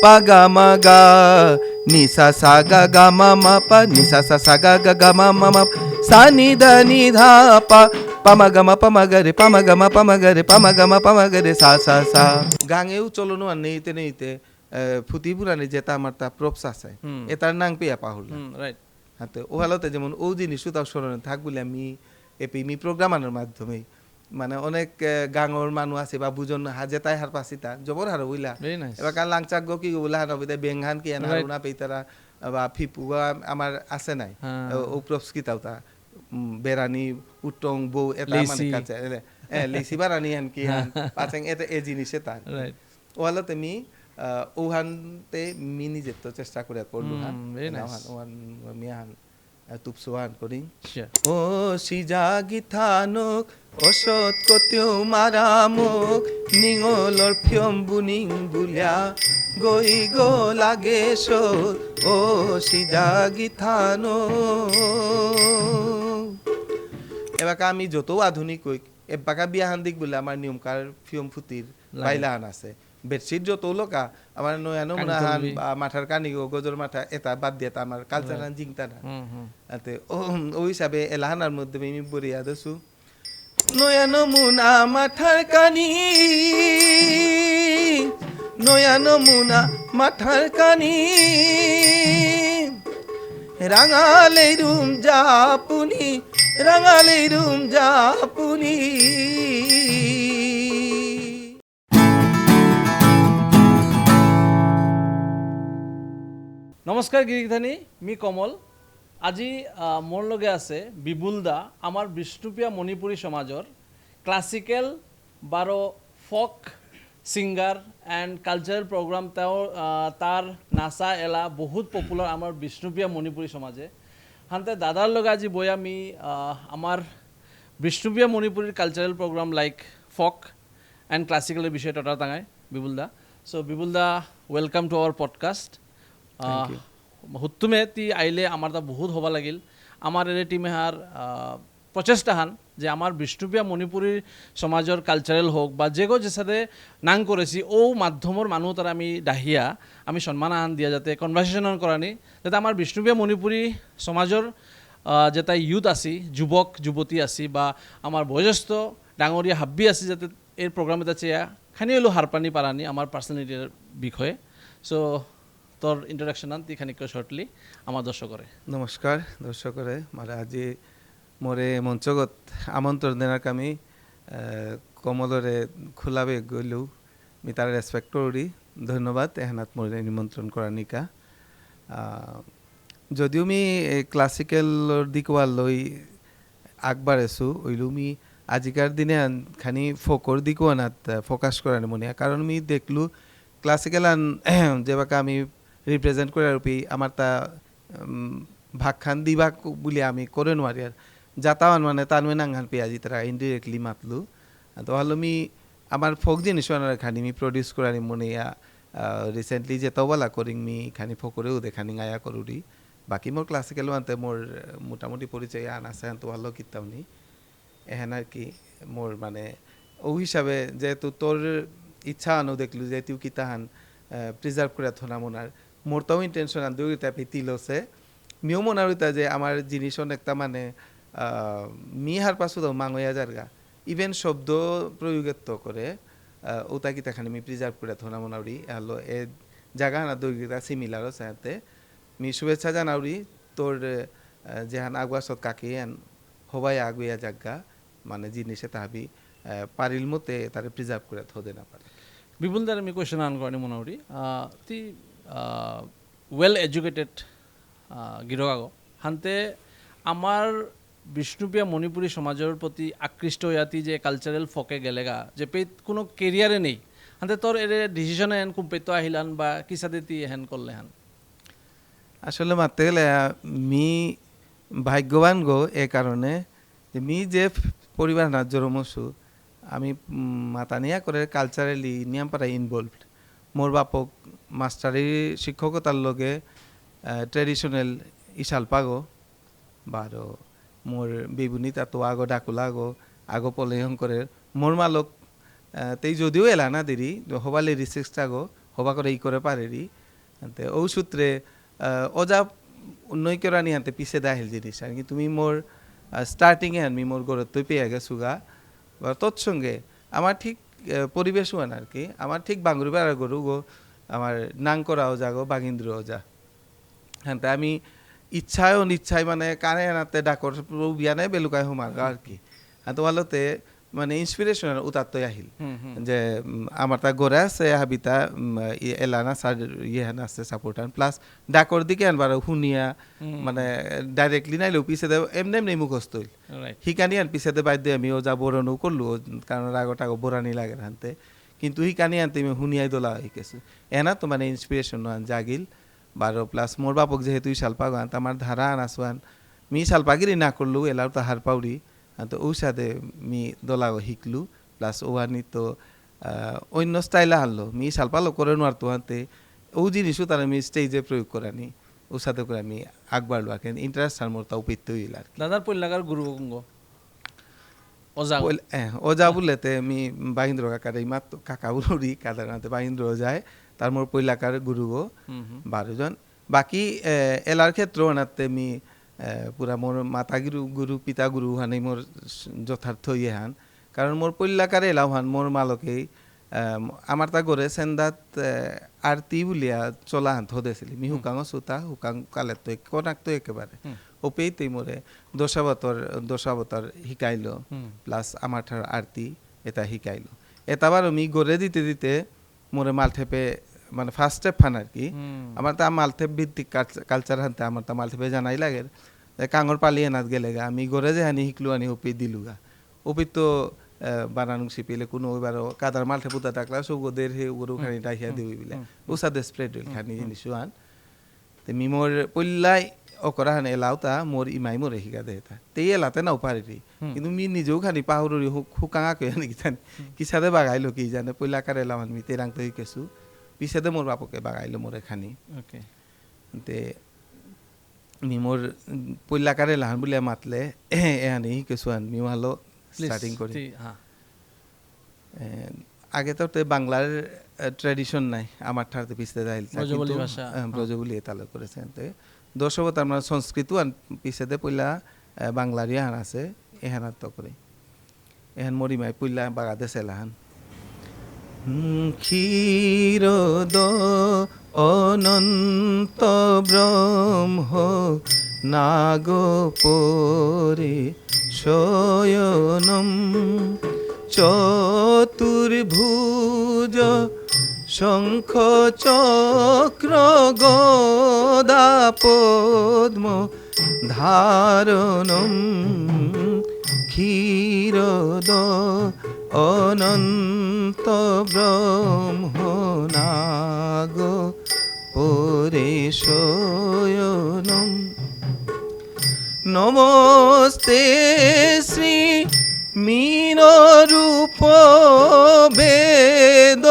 pa ga ma ga ni sa sa ga ga ma ma pa ni sa sa sa ga ga ga ma ma ma sa ni dha pa ma ga re pa ma ga re pa ma ga re সা গাঙেও চলনো আর নেইতে নেইতে ফুটি পুরানি যেটা আমার তা props আছে এটার নাং পেয়া পাহুল right হাতে ও হালতে যেমন ও জিনিসও তাও স্মরণে থাক বলে আমি এপিমি প্রোগ্রামানোর মাধ্যমে মানে অনেক গাঙর মানুষ আছে বা বুজন হাজে তাই হার পাসিতা জবর হার উইলা এবার কাল লাংচাক গো কি বলে হার হবে বেংহান কি এনা হারুনা পেইতারা বা ফিপু আমার আছে নাই ও প্রপস কি তাও তা বেরানি উটং বউ এটা মানে কাছে লেসি বারানি হান কি হান পাচেং এটা এ জিনিসে তান ও হালতে মি ওহানতে মি নিজে তো চেষ্টা করে করলু হান ওহান মিয়াহান তুপসোহান করি ও সিজা গিথানুক অসৎ কতেও মারামুক নিঙলর ফিয়ম বুনিং বুলিয়া গই গো লাগে সত ও সিজা গিথানুক এবার আমি যত আধুনিক কই এবাকা বিয়াহান দিক বলে আমার নিয়মকার ফিয়ম ফুতির বাইলাহান আছে বেডশিট যত লোকা আমার নয়ানো মুনাহান মাথার কানি গজর মাথা এটা বাদ দিয়ে আমার কালচারাল জিংতা না আতে ওই হিসাবে এলাহানার মধ্যে আমি বরিয়া দসু নয়ানো মুনা মাথার কানি নয়ানো মুনা মাথার কানি রাঙালে রুম জাপুনি রাঙালে রুম জাপুনি নমস্কাৰ গিৰিধানী মি কমল আজি মোৰ লগে আছে বিপুল দা আমাৰ বিষ্ণুপ্ৰিয়া মণিপুৰী সমাজৰ ক্লাছিকেল বাৰ ফক সিংগাৰ এণ্ড কালচাৰেল প্ৰগ্ৰাম তাৰ নাচা এলা বহুত পপুলাৰ আমাৰ বিষ্ণুপ্ৰিয়া মণিপুৰী সমাজে হানতে দাদাৰ লগে আজি বৈ আমি আমাৰ বিষ্ণুপ্ৰিয়া মণিপুৰীৰ cultural program like folk and ক্লাছিকেলৰ বিষয়ে তথা টাঙাই বিপুল দা চ' বিপুল দা ৱেলকাম টু আৱাৰ পডকাষ্ট হুতুমে তি আইলে আমার তা বহুত হবা লাগিল আমার এর টিমে হার প্রচেষ্টা হান যে আমার বিষ্ণুপ্রিয়া মণিপুরী সমাজের কালচারেল হোক বা যেগো যে সাথে নাং করেছি ও মাধ্যমর মানুষ তারা আমি ডাহিয়া আমি সম্মান আন দিয়া যাতে কনভারসেশন করানি যাতে আমার বিষ্ণুপ্রিয়া মণিপুরী সমাজের যেটা ইউথ আছি যুবক যুবতী আছি বা আমার বয়োজ্যেষ্ঠ ডাঙরিয়া হাব্বি আছি যাতে এই প্রোগ্রাম এটা চেয়া খানি হলো হারপানি পারানি আমার পার্সোনালিটির বিষয়ে সো তোর ইন্ট্রোডাকশন আন তিখানিক শর্টলি আমার দর্শকরে নমস্কার দর্শকরে মানে আজি মোরে মঞ্চগত আমন্ত্রণ দেনার কামি কমলরে খোলাবে গইলু মি তার রেসপেক্ট করি ধন্যবাদ এহানাত মোরে নিমন্ত্রণ করা নিকা যদিও মি ক্লাসিক্যালর দিকওয়াল লই আগবাড়েছু ওইলু মি আজিকার দিনে খানি ফোকর দিকও আনাত ফোকাস করানি মনে কারণ মি দেখলু ক্লাসিক্যাল আন যেবাকা আমি রিপ্রেজেন্ট করে রূপী আমার তা ভাগ খান দিবা বলে আমি করে নোৱাৰি আর যাতাওয়ান মানে তার মেয়ে নাঙ্গান পেঁয়াজি তারা ইনডিরেক্টলি মাতলু তো হলো মি আমার ফোক জিনিস খানি মি প্রডিউস করানি মনে রিসেন্টলি যে তবলা করিং মি খানি ফোকরেও দেখানি আয়া করুরি বাকি মোর ক্লাসিক্যাল আনতে মোর মোটামুটি পরিচয় আন আছে তো ভালো কিতাম নি এহেন আর কি মোর মানে ও হিসাবে যেহেতু তোর ইচ্ছা আনো দেখলু যে তুই কিতাহান প্রিজার্ভ করে থোনা মনার মোর তাও ইন্টেনশন আন দুইটা পিতিল আছে মিও মনার হইতা যে আমার জিনিস অনেকটা মানে মিহার পাশু দাও মাঙয়া জারগা ইভেন শব্দ প্রয়োগেত্ব করে ওটা কি তাখানে মি প্রিজার্ভ করে থোনা মনাউরি হলো এ জায়গা না দুইটা সিমিলার আছে মি শুভেচ্ছা জানাউরি তোর যেহান আগুয়া সৎ কাকি এন হবাই আগুয়া জায়গা মানে জিনিসে তাহাবি পারিল মতে তারে প্রিজার্ভ করে থোদে না পারে বিপুল দার আমি কোয়েশ্চন আন করেনি মনে তি ওয়েল এডুকেটেড গিরগাগো হানতে আমার বিষ্ণুপ্রিয়া মণিপুরী সমাজের প্রতি আকৃষ্ট হইয়াতি যে কালচারাল ফকে গেলেগা যে পেত কোনো কেরিয়ারে নেই হানতে তোর এর ডিসিশনে হেন কুম্পেত আহিলান বা কিসাদে তি হেন করলে হান আসলে মারতে গেলে মি ভাগ্যবান গো এ কারণে যে মি যে পরিবার নাজ্যর মসু আমি মাতানিয়া করে কালচারালি নিয়াম পারা ইনভলভড মোর বাপক মাস্টারি শিক্ষকতার লগে ট্রেডিশনাল ইশাল পাগো বারো মোর বিবুনি তাতো আগো ডাকুলা আগো পলেহং করে মোর মালক তেই যদিও এলা না দেরি হবালে রিসেক্স আগো হবা করে ই করে পারেরি আনতে ও সূত্রে ওজা নৈকরানি আনতে পিছে দাহিল জিনিস আর কি তুমি মোর স্টার্টিংয়ে আনমি মোর গড়ত তুই পেয়ে গেছু গা বা তৎসঙ্গে আমার ঠিক পরিবেশ আন আর কি আমার ঠিক বাঙ্গুরি বেড়া গরু গো আমার নাং করা ওজা গো বাগিন্দ্র ওজা হ্যাঁ তাই আমি ইচ্ছায় অনিচ্ছায় মানে কানে আনাতে ডাকর বিয়ানে বেলুকায় হুমার গা আর কি আর তোমালোতে মানে ইন্সপিরেশন উতারতই আহিল যে আমার তা গড়ে আছে হাবিতা এলানা সার ইয়ে হেন আছে সাপোর্টার প্লাস ডাকর দিকে আনবার শুনিয়া মানে ডাইরেক্টলি নাইলেও পিছে দে এমনি এমনি মুখস্থ হইল শিকানি আন পিছে দে বাদ্য আমিও যা বরণও করলো কারণ আগত আগ বরানি লাগে হানতে কিন্তু শিকানি আনতে আমি শুনিয়াই দোলা শিকেছো এনা তো মানে ইন্সপিরেশন আন জাগিল বারো প্লাস মোর বাপক যেহেতু শালপা গান আমার ধারা আনাসোয়ান মি শালপাগিরি না করলু এলাও তাহার পাউরি তো ও সাথে মি দোলাও শিকলু প্লাস ওয়ানি তো অন্য স্টাইলে আনলো মি শালপালো করে নোয়ারতো আনতে ও জিনিসও তারা আমি স্টেজে প্রয়োগ করানি ওর সাথে করে আমি আগবাড়লো আর কি ইন্টারেস্ট আর মোর তাও পেতে হইল আর দাদার পল্লাগার গুরু গঙ্গ ওজা ওজা বললেতে আমি বাহিন্দ্র কাকার এই মাত্র কাকা বুড়ি কাদার বাহিন্দ্র যায় তার মোর পৈলাকার গুরু গো 12 জন বাকি এলার ক্ষেত্র আনাতে আমি পুরা মোর মাতা গুরু পিতা গুরু হানি মোর যথার্থ ইয়ে হান কারণ মোর পৈলাকারে এলাও হান মোর মালকেই আমার তা করে সেন্দাত আরতি বুলিয়া চলা হান ধদেছিলি মি হুকাং সুতা হুকাং কালে তো কোনাক তো একেবারে ওপেইতেই মোরে দশাবতার শিকাইলো প্লাস আমার ঠার আরতি এটা শিকাইলো এটাবার আমি গড়ে দিতে দিতে মোরে মালঠেপে মানে ফার্স্ট স্টেপ ফান আর কি আমার তা মালঠেপ ভিত্তিক কালচার হানতে আমার তা মালঠেপে জানাই লাগে কাঙর পালিয়ে নাত গেলে গা আমি গড়ে যে হানি শিকলু আনি ওপি দিলু গা ওপি তো বানানো শিপিলে কোনো ওইবার কাদার মালঠে পুতা থাকলা সৌগদের হে গরু খানি ডাইয়া দিবি বিলে ওসাদে স্প্রেড হইল খানি জিনিস আন তে মি মোর পল্লাই অকরা হানে এলাওতা মোর ইমাই মোরে শিকা দে এটা তেই এলাতে নাও পারি কিন্তু মি নিজেও খানি পাহরি হুকাঙা কই আনি কিজানি কিসাদে বাগাইলো কি জানে পল্লাকার এলাম আমি তেরাং তো শিকেছু পিছাদে মোর বাপকে বাগাইলো মোরে খানি তে মি মোর পল্লাকারে লাহান বলে মাতলে এহানি শিকেছু আন মি ভালো স্টার্টিং করি আগে তো বাংলার ট্র্যাডিশন নাই আমার ঠারতে পিছতে যাইল ব্রজবুলি তালে করেছেন তে দর্শকত আমরা সংস্কৃত পিছতে পইলা বাংলারই হান আছে এহানার তো করে এহান মরিমাই পইলা বাগাদে সেলাহান ক্ষীর অনন্ত ব্রহ্ম নাগ পরে শয়নম চতুর্ভুজ শঙ্খ চক্র গদা পদ্ম ধারণম ক্ষীরদ অনন্ত ব্রহ্ম নাগ পরে শয়নম নমস্তে শ্রী মীন রূপ বেদ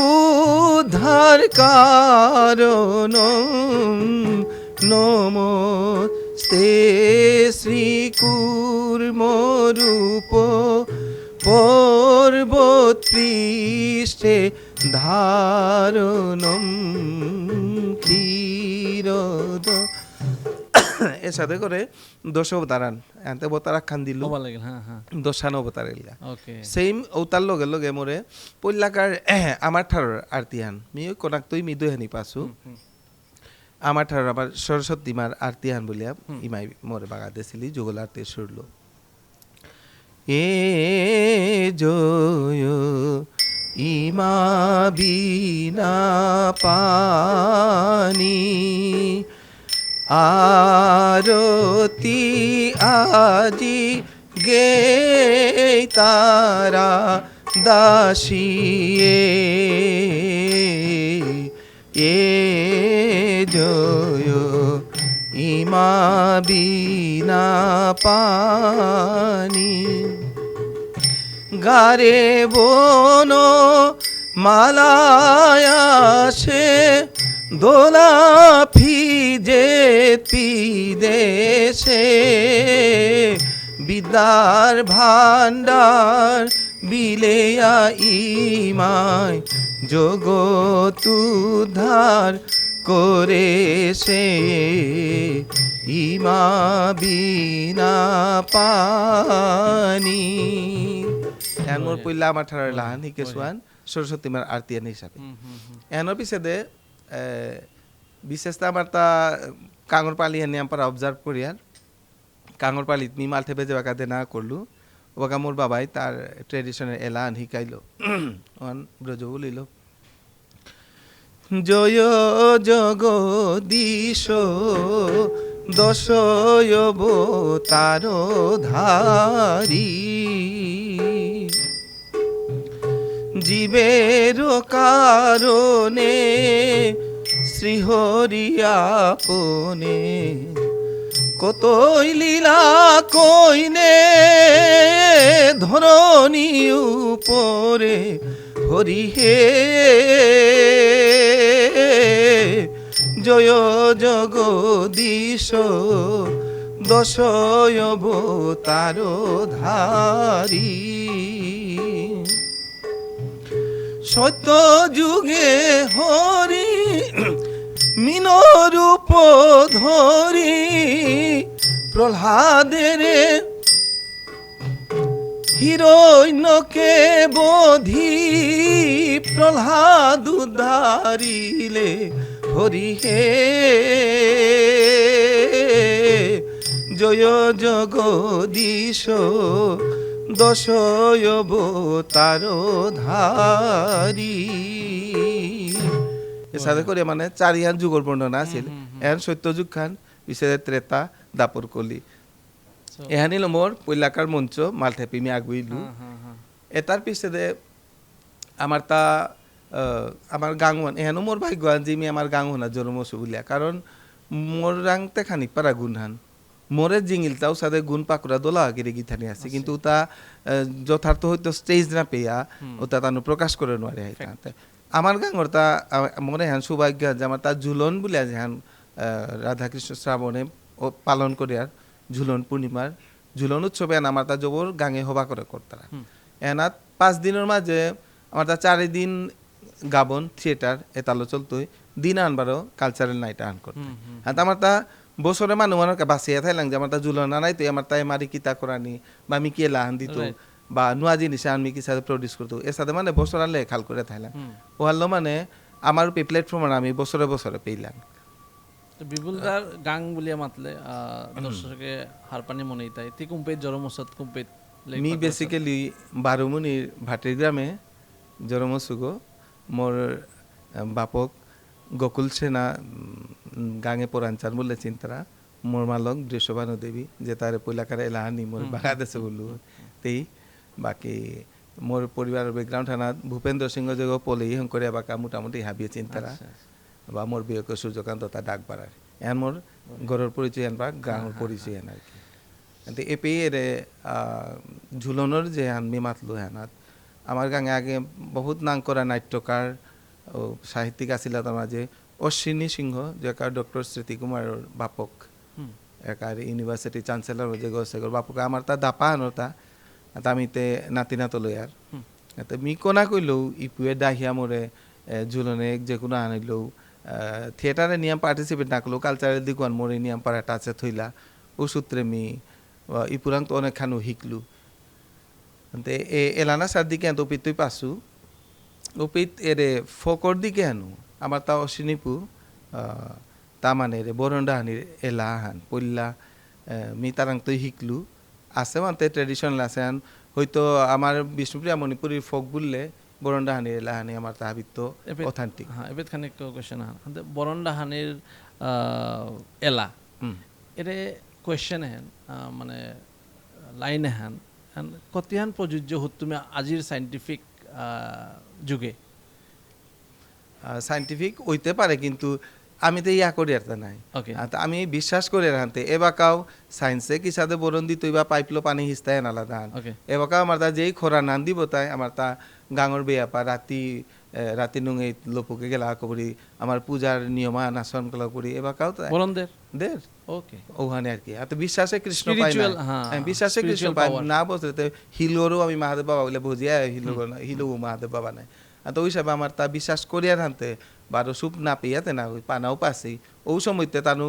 উদ্ধার কারণ নমস্তে শ্রী কুর্ম রূপ পর্বত পৃষ্ঠে ধারণম ক্ষীরদ এর সাথে করে দশ অবতারান এতে অবতারা খান দিল দশান অবতার এলগা সেম অবতার লগে লগে মোরে পল্লাকার আমার ঠার আরতিয়ান মি কোনাক তুই মি দুহানি পাছু আমার ঠার আবার সরস্বতী মার আরতিয়ান বলিয়া ইমাই মোরে বাগা দেছিলি যুগল আরতি সুরল এ জয় ইমা বিনা পানি আরতি আজি গে তারা দাসিয়ে এ জয় ইমা বিনা পানি গারে বন মালায়াসে দোলা ফিজে বিদেশে বিদ্যার ভান্ডার বিলেয়া ইমায় জগৎ উদ্ধার করে সে ইমা বিনা পানি এমন পইলা আমার ঠাড়ার লাহান হিকে সোয়ান সরস্বতী মার আরতিয়ান হিসাবে এনর পিছে দে বিশেষটা আমার তা কাঙর পালি এনে আমার অবজার্ভ করিয়ার কাঙর পালিত মি মালঠে বেজে বাঁকা দে না করলু ওকা মোর বাবাই তার ট্রেডিশনের এলান শিকাইল ওয়ান ব্রজ বলিল জয় জগদীশ দশয়বতার ধারী জীবের কারণে শ্রীহরিয়াপনে কতই লীলা কইনে ধরণী উপরে হরি হে জয় জগদীশ দশয়বতার ধারী সত্য যুগে হরি মিনরূপ ধরি প্রহ্লাদের হিরণ্যকে বোধি প্রহ্লাদ উদ্ধারিলে হরি হে জয় জগদীশ দশয়বতার ধারী এসাদে করে মানে চারিহান যুগর বর্ণনা আছিল এহান সত্যযুগ খান পিছে ত্রেতা দাপর কলি এহানি মোর পৈলাকার মঞ্চ মালঠেপি মি আগুইলু এটার পিছে দে আমার তা আমার গাঙন এহানো মোর ভাগ্যান যে মি আমার গাঙনা জন্মসু বলিয়া কারণ মোর রাংতে খানিক পারা গুণহান মোরে জিঙিলতাও সাথে গুণ পাকুরা দোলা গিরে গিথানি আছে কিন্তু তা যথার্থ হয়তো স্টেজ না পেয়া ওটা তানু প্রকাশ করে নোৱাৰে হাইতা আমার গাঙর তা মনে হ্যান সৌভাগ্য যে আমার তা ঝুলন বলে আজ হ্যান রাধাকৃষ্ণ শ্রাবণে পালন করে আর ঝুলন পূর্ণিমার ঝুলন উৎসবে আমার তা জবর গাঙে হবা করে করতারা এনাত 5 দিনের মাঝে আমার তা 4 দিন গাবন থিয়েটার এতালো চলতোই দিন আনবারও কালচারাল নাইট আন করতে আর আমার তা বছরে মানুষের বাঁচিয়ে থাইলাম যে আমার তা ঝুলন আনাই তো আমার তাই মারি কিতা করানি বা আমি কে লাহান দিত বা নোয়া জিনিস আমি কি সাথে প্রডিউস করতো এর সাথে মানে বছর আনলে খাল করে থাইলাম ও হারলো মানে আমার প্ল্যাটফর্ম আমি বছরে বছরে পেইলাম বিপুলদার গাং বুলিয়া মাতলে দর্শকে হারপানি মনে তাই তি কুম্পেত জরমসত কুম্পেত মি বেসিক্যালি বারুমুনির ভাটির গ্রামে জরমসুগো মোর বাপক গোকুল সেনা গাঙে পরাঞ্চার বললে চিন্তারা মোর মালক দৃশ্যবানু দেবী যে তার পৈলাকারে এলাহানি মোর বাংলাদেশে বললু তেই বাকি মোর পরিবারের ব্যাকগ্রাউন্ড থানাত ভূপেন্দ্র সিংহ যোগ পলেই হং করে বাকা মোটামুটি হাবিয়ে চিন্তারা বা মোর বিয়োগ সূর্যকান্ত তা ডাক বাড়ার এন মোর ঘরের পরিচয় এন বা গাঁর পরিচয় এন আর কি কিন্তু এ পেয়ে রে ঝুলনের যে হান মি মাতলো হানাত আমার গাঙে আগে বহুত নাম করা নাট্যকার ও সাহিত্যিক আছিল তার মাঝে অশ্বিনী সিংহ যে ডক্টর স্মৃতি কুমারের বাপক একার ইউনিভার্সিটি চ্যান্সেলর যে গছে বাপক আমার তা দাপা আনতা তামিতে নাতি নাতো লয়ার মি কোনা কইলেও ইপুয়ে ডাহিয়া মোরে ঝুলনে যে কোনো আনিলেও থিয়েটারে নিয়ম পার্টিসিপেট না করলেও কালচারের দিক মোরে নিয়ম পারা টাচে থইলা ও সূত্রে মি ইপুরাং তো অনেক খানো শিকলু এলানা সার দিকে এত অপিত তুই পাসু অপিত এরে ফকর দিকে আনো আমার তা অশ্বিনীপু তা মানে রে বরণডাহানির এলাহান পল্লা মি তারাং তুই শিকলু আছে মানতে ট্রেডিশনাল আছে হয়তো আমার বিষ্ণুপ্রিয়া মণিপুরীর ফোক বললে বরণডাহানির এলাহানি আমার তাহাবিত্ত অথেন্টিক হ্যাঁ এবার খানিক কোয়েশ্চেন হান বরণডাহানির এলা এটা কোয়েশ্চেন হেন মানে লাইন হেন কতিহান প্রযোজ্য হত তুমি আজির সাইন্টিফিক যুগে সাইন্টিফিক হইতে পারে কিন্তু আমি তো ইয়া করি আর নাই আমি বিশ্বাস করি হানতে এবাকাও সায়েন্সে কি সাথে বরণ দিত বা পাইপলো পানি হিস্তায় আলাদা এবাকাও আমার তা যেই খরা নান দিব তাই আমার তা গাঙর বেয়াপা রাতি নুঙে লোপকে গেলা করি আমার পূজার নিয়মান আচরণ কলা করি এবাকাও দের ওকে ওখানে আর কি এত বিশ্বাসে কৃষ্ণ পাই না বিশ্বাসে কৃষ্ণ পাই না বলতে হিলোরও আমি মহাদেব বাবা বলে বুঝিয়া হিলো মহাদেব বাবা নাই আর তো ওই হিসাবে আমার তা বিশ্বাস করিয়া আনতে বারো সুপ না পেয়াতে না ওই পানাও পাসি ও সময়তে তানু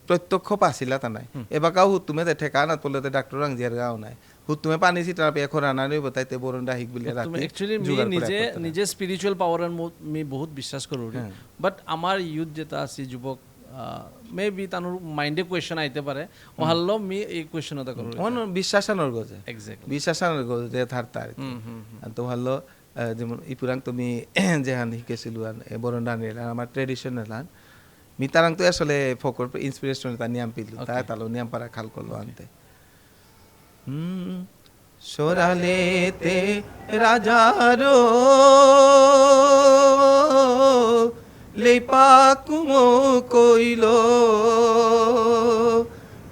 প্রত্যক্ষ পাছিলা তা নাই এবাকাও হুতুমে ঠেকা না তোলেতে ডাক্তার আংজিয়ার গাও নাই হুতুমে পানি সিটার পেয়ে খোরা না নিব তাইতে বরণ ডাহিক বলে তুমি রাখি একচুয়ালি নিজে স্পিরিচুয়াল পাওয়ারের মি বহুত বিশ্বাস করো বাট আমার ইউথ যেটা আছে যুবক মে বি তানোর মাইন্ডে কোয়েশ্চন আইতে পারে ও হাল্লো মি এই কোয়েশ্চন ওটা করো বিশ্বাসানোর গজে এক্স্যাক্টলি বিশ্বাসানোর গজে থারতার তো হাল্লো যেমন ইপুরাং তুমি যেহান শিকেছিলো বরণ ডানির আমার ট্রেডিশনাল হান মিতারাং তো আসলে ফকর ইন্সপিরেশন তা নিয়াম পিলু তাই তালো নিয়াম পারা খাল করলো আনতে সরালেতে রাজারো লেপা কুমো কইল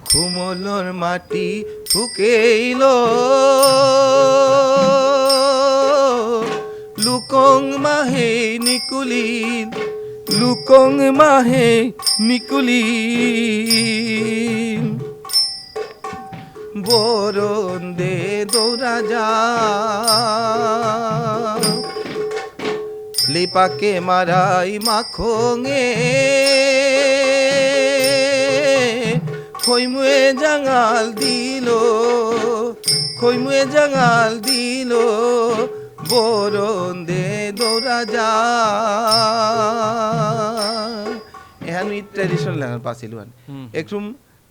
খুমলর মাটি ফুকেইল লুকং মাহে নিকুলিন লুকং মাহে নিকুলিন বরণ দে দৌড়া যা লিপাকে মারাই মাখোঙে খৈমুয়ে জাঙাল দিল খৈমুয়ে জাঙাল দিল বরণ দে দৌড়া যা এহান ট্রেডিশনাল লাগান পাছিলাম একরম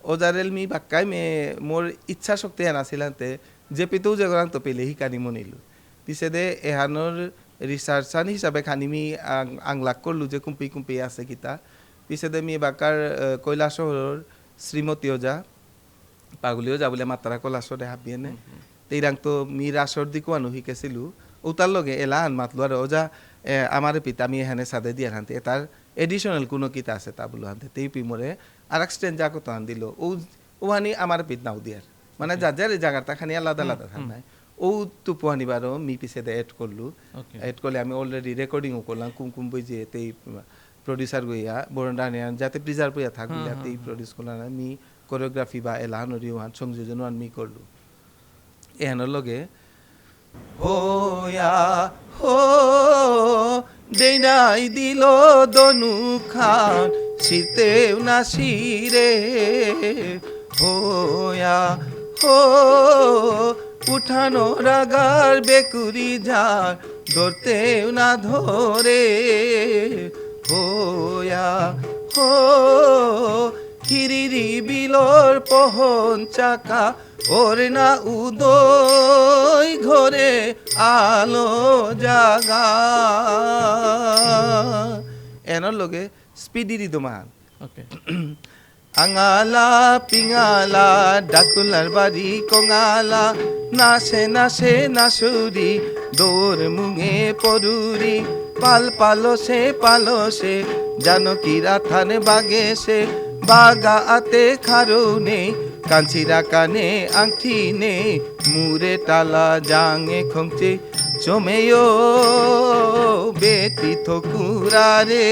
ওজারেল মি বাক্কাই মে মোর ইচ্ছা শক্তি এন আসিলান্তে যে পিতেও যে গরাং তো পেলে হিকানি মনিলু পিছে দে এহানোর রিসার্চান হিসাবে খানি মি আংলাক করলু যে কুম্পি কুম্পি আছে কিতা পিছে দে মি বাক্কার কৈলাসহর শ্রীমতী ওজা পাগুলি ওজা বলে মাতারা কৈলাসরে হাবিয়েনে তেইরাং তো মি রাসর দিকো আনু শিকেছিলু ওতার লগে এলাহান মাতলু আর ওজা আমার পিতা আমি এখানে সাদে দিয়ে হানতে তার এডিশনাল কোনো কিতা আছে তা বলো হানতে তেই পিমরে আর এক স্ট্রেন যা কত আন দিল ওহানি আমার পিত নাও দিয়ার মানে যার যার জায়গাটা খানি আলাদা আলাদা থান নাই ও তুপুহানি বারো মি পিছে দে এড করলু এড করলে আমি অলরেডি রেকর্ডিংও করলাম কুমকুম বই যে তেই প্রডিউসার গইয়া বরণ ডানিয়ান যাতে প্রিজার্ভ হইয়া থাকবো তেই প্রডিউস করলাম মি কোরিওগ্রাফি বা এলাহানরি ওহান সংযোজন ওহান মি করলু এহানোর লগে হোয়া হো দেনাই দিল দনু খান শিরতেও না শিরে হোয়া হো উঠানো রাগার বেকুরি ঝাড় ধরতেও না ধরে হোয়া হো হিরিরি বিলর পহন চাকা ওর না উদয় ঘরে আলো জাগা এনর লগে স্পিডি রিদমান ওকে আঙালা পিঙালা ডাকুলার বাড়ি কঙালা নাচে নাচে নাচুরি দৌড় মুঙে পরুরি পাল পালসে জানকী রাথানে বাগেছে বাগা আতে খারুনে কাঞ্চিরা কানে আংটি নে মুরে টালা জাঙে খংচে চমেও বেটি থকুরা রে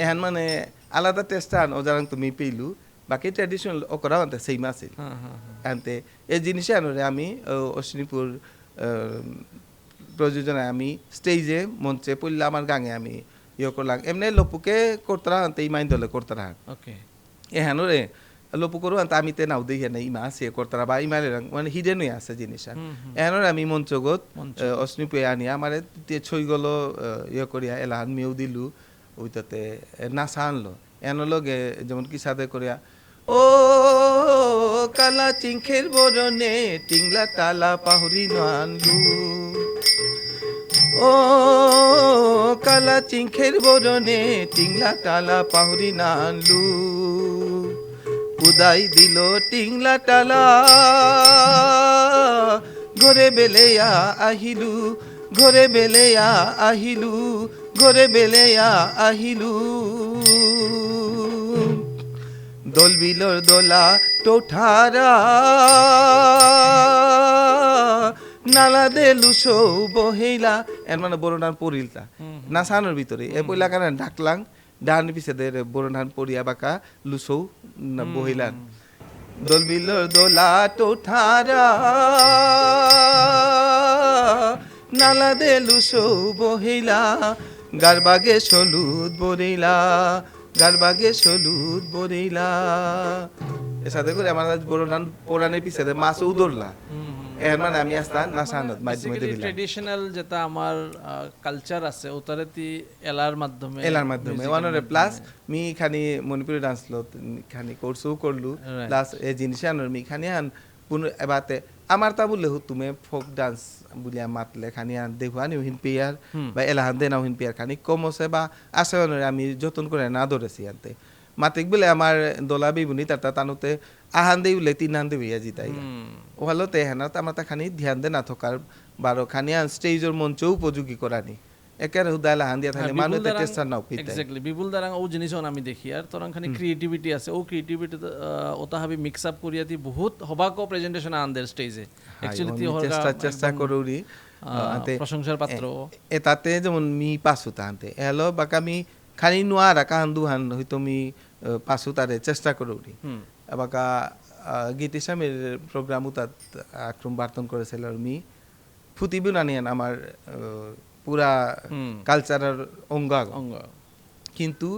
এহান মানে আলাদা টেস্ট আন ওজারাং তুমি পেইলু বাকি ট্রেডিশনাল ওকরা আনতে সেম আছিল আনতে এই জিনিসে আনরে আমি অশ্বিনীপুর প্রযোজনায় আমি স্টেজে মঞ্চে পড়লে আমার গাঙে আমি ইয়ে করলাম এমনি লপুকে করতারা আনতে ইমাইন দলে করতারা ওকে এহানোরে লপু করু আনতে আমি তে নাও দেখি না ইমা আছে করতারা বা ইমাইলে মানে হিডেন হয়ে আছে জিনিস এহানোরে আমি মঞ্চগত অশ্বিনীপুরে আনি আমার ছই গলো ইয়ে করিয়া এলাহান মেয়েও দিলু ওইটাতে নাচা আনলো এনো লগে যেমন কি সাথে করিয়া ও কালা চিংখের বরণে টিংলা টালা পাহুরি নানলু ও কালা চিংখের বরণে টিংলা টালা পাহুরি নানলু উদাই দিল টিংলা টালা ঘরে বেলেয়া আহিলু ঘরে বেলেয়া আহিলু ঘরে বেলেয়া আহিলু দোল বিলর দোলা টোঠারা নালা দে লুসো বহেলা এর মানে বড়নান পরিলতা নাসানোর ভিতরে এ পয়লা কারণ ডাকলাং ডান পিছে দে বড়নান পরিয়া বাকা লুসো বহিলান দোল বিলোর দোলা টোঠারা নালা দেলু সৌ বহিলা গারবাগে সলুদ বরিলা গারবাগে সলুদ বরিলা এর সাথে করে আমার পুরাণের পিছনে মাছ উদরলা এর মানে আমি আসতাম না সানত মাধ্যমে ট্রেডিশনাল যেটা আমার কালচার আছে ওতারেতি এলার মাধ্যমে ওয়ানরে প্লাস মি খানি মণিপুরি ডান্স লো খানি কোর্সও করলু প্লাস এই জিনিস আনর মি খানি আন পুন এবাতে আমার তা বললে তুমি ফোক ডান্স বুলিয়া মাতলে খানি আন দেখবা নি হিন পিয়ার বা এলাহান দে না হিন পিয়ার খানি কম আছে বা আছে আমি যতন করে না ধরেছি আনতে মাতিক বলে আমার দোলা বিবুনি তার তানুতে আহান দেই বলে তিন হান দেবি জিতাই ওহালো তে হেনা আমার তা খানি ধ্যান দে না থকার বারো খানি আন স্টেজের মঞ্চ উপযোগী করানি একের হুদাইলা হান দিয়া থাকলে মানুষ টেস্টার নাও পিতে এক্স্যাক্টলি বিপুল দারাং ও জিনিস আমি দেখি আর তরং খানি ক্রিয়েটিভিটি আছে ও ক্রিয়েটিভিটি ওতা হাবি মিক্স আপ করিয়াতি বহুত হবাকো প্রেজেন্টেশন আন দের স্টেজে অ্যাকচুয়ালি তি চেষ্টা করুরি প্রশংসার পাত্র এটাতে যেমন মি পাসুতা আনতে এলো বাকা মি খানি নোয়ারা কাহান দুহান হয়তো মি পাসুতারে চেষ্টা করুরি বাকা গীতিস্বামীর প্রোগ্রাম উতাত আক্রম বার্তন করেছিল মি ফুটিবি নানিয়ান আমার পুরা কালচারের অঙ্গ কিন্তু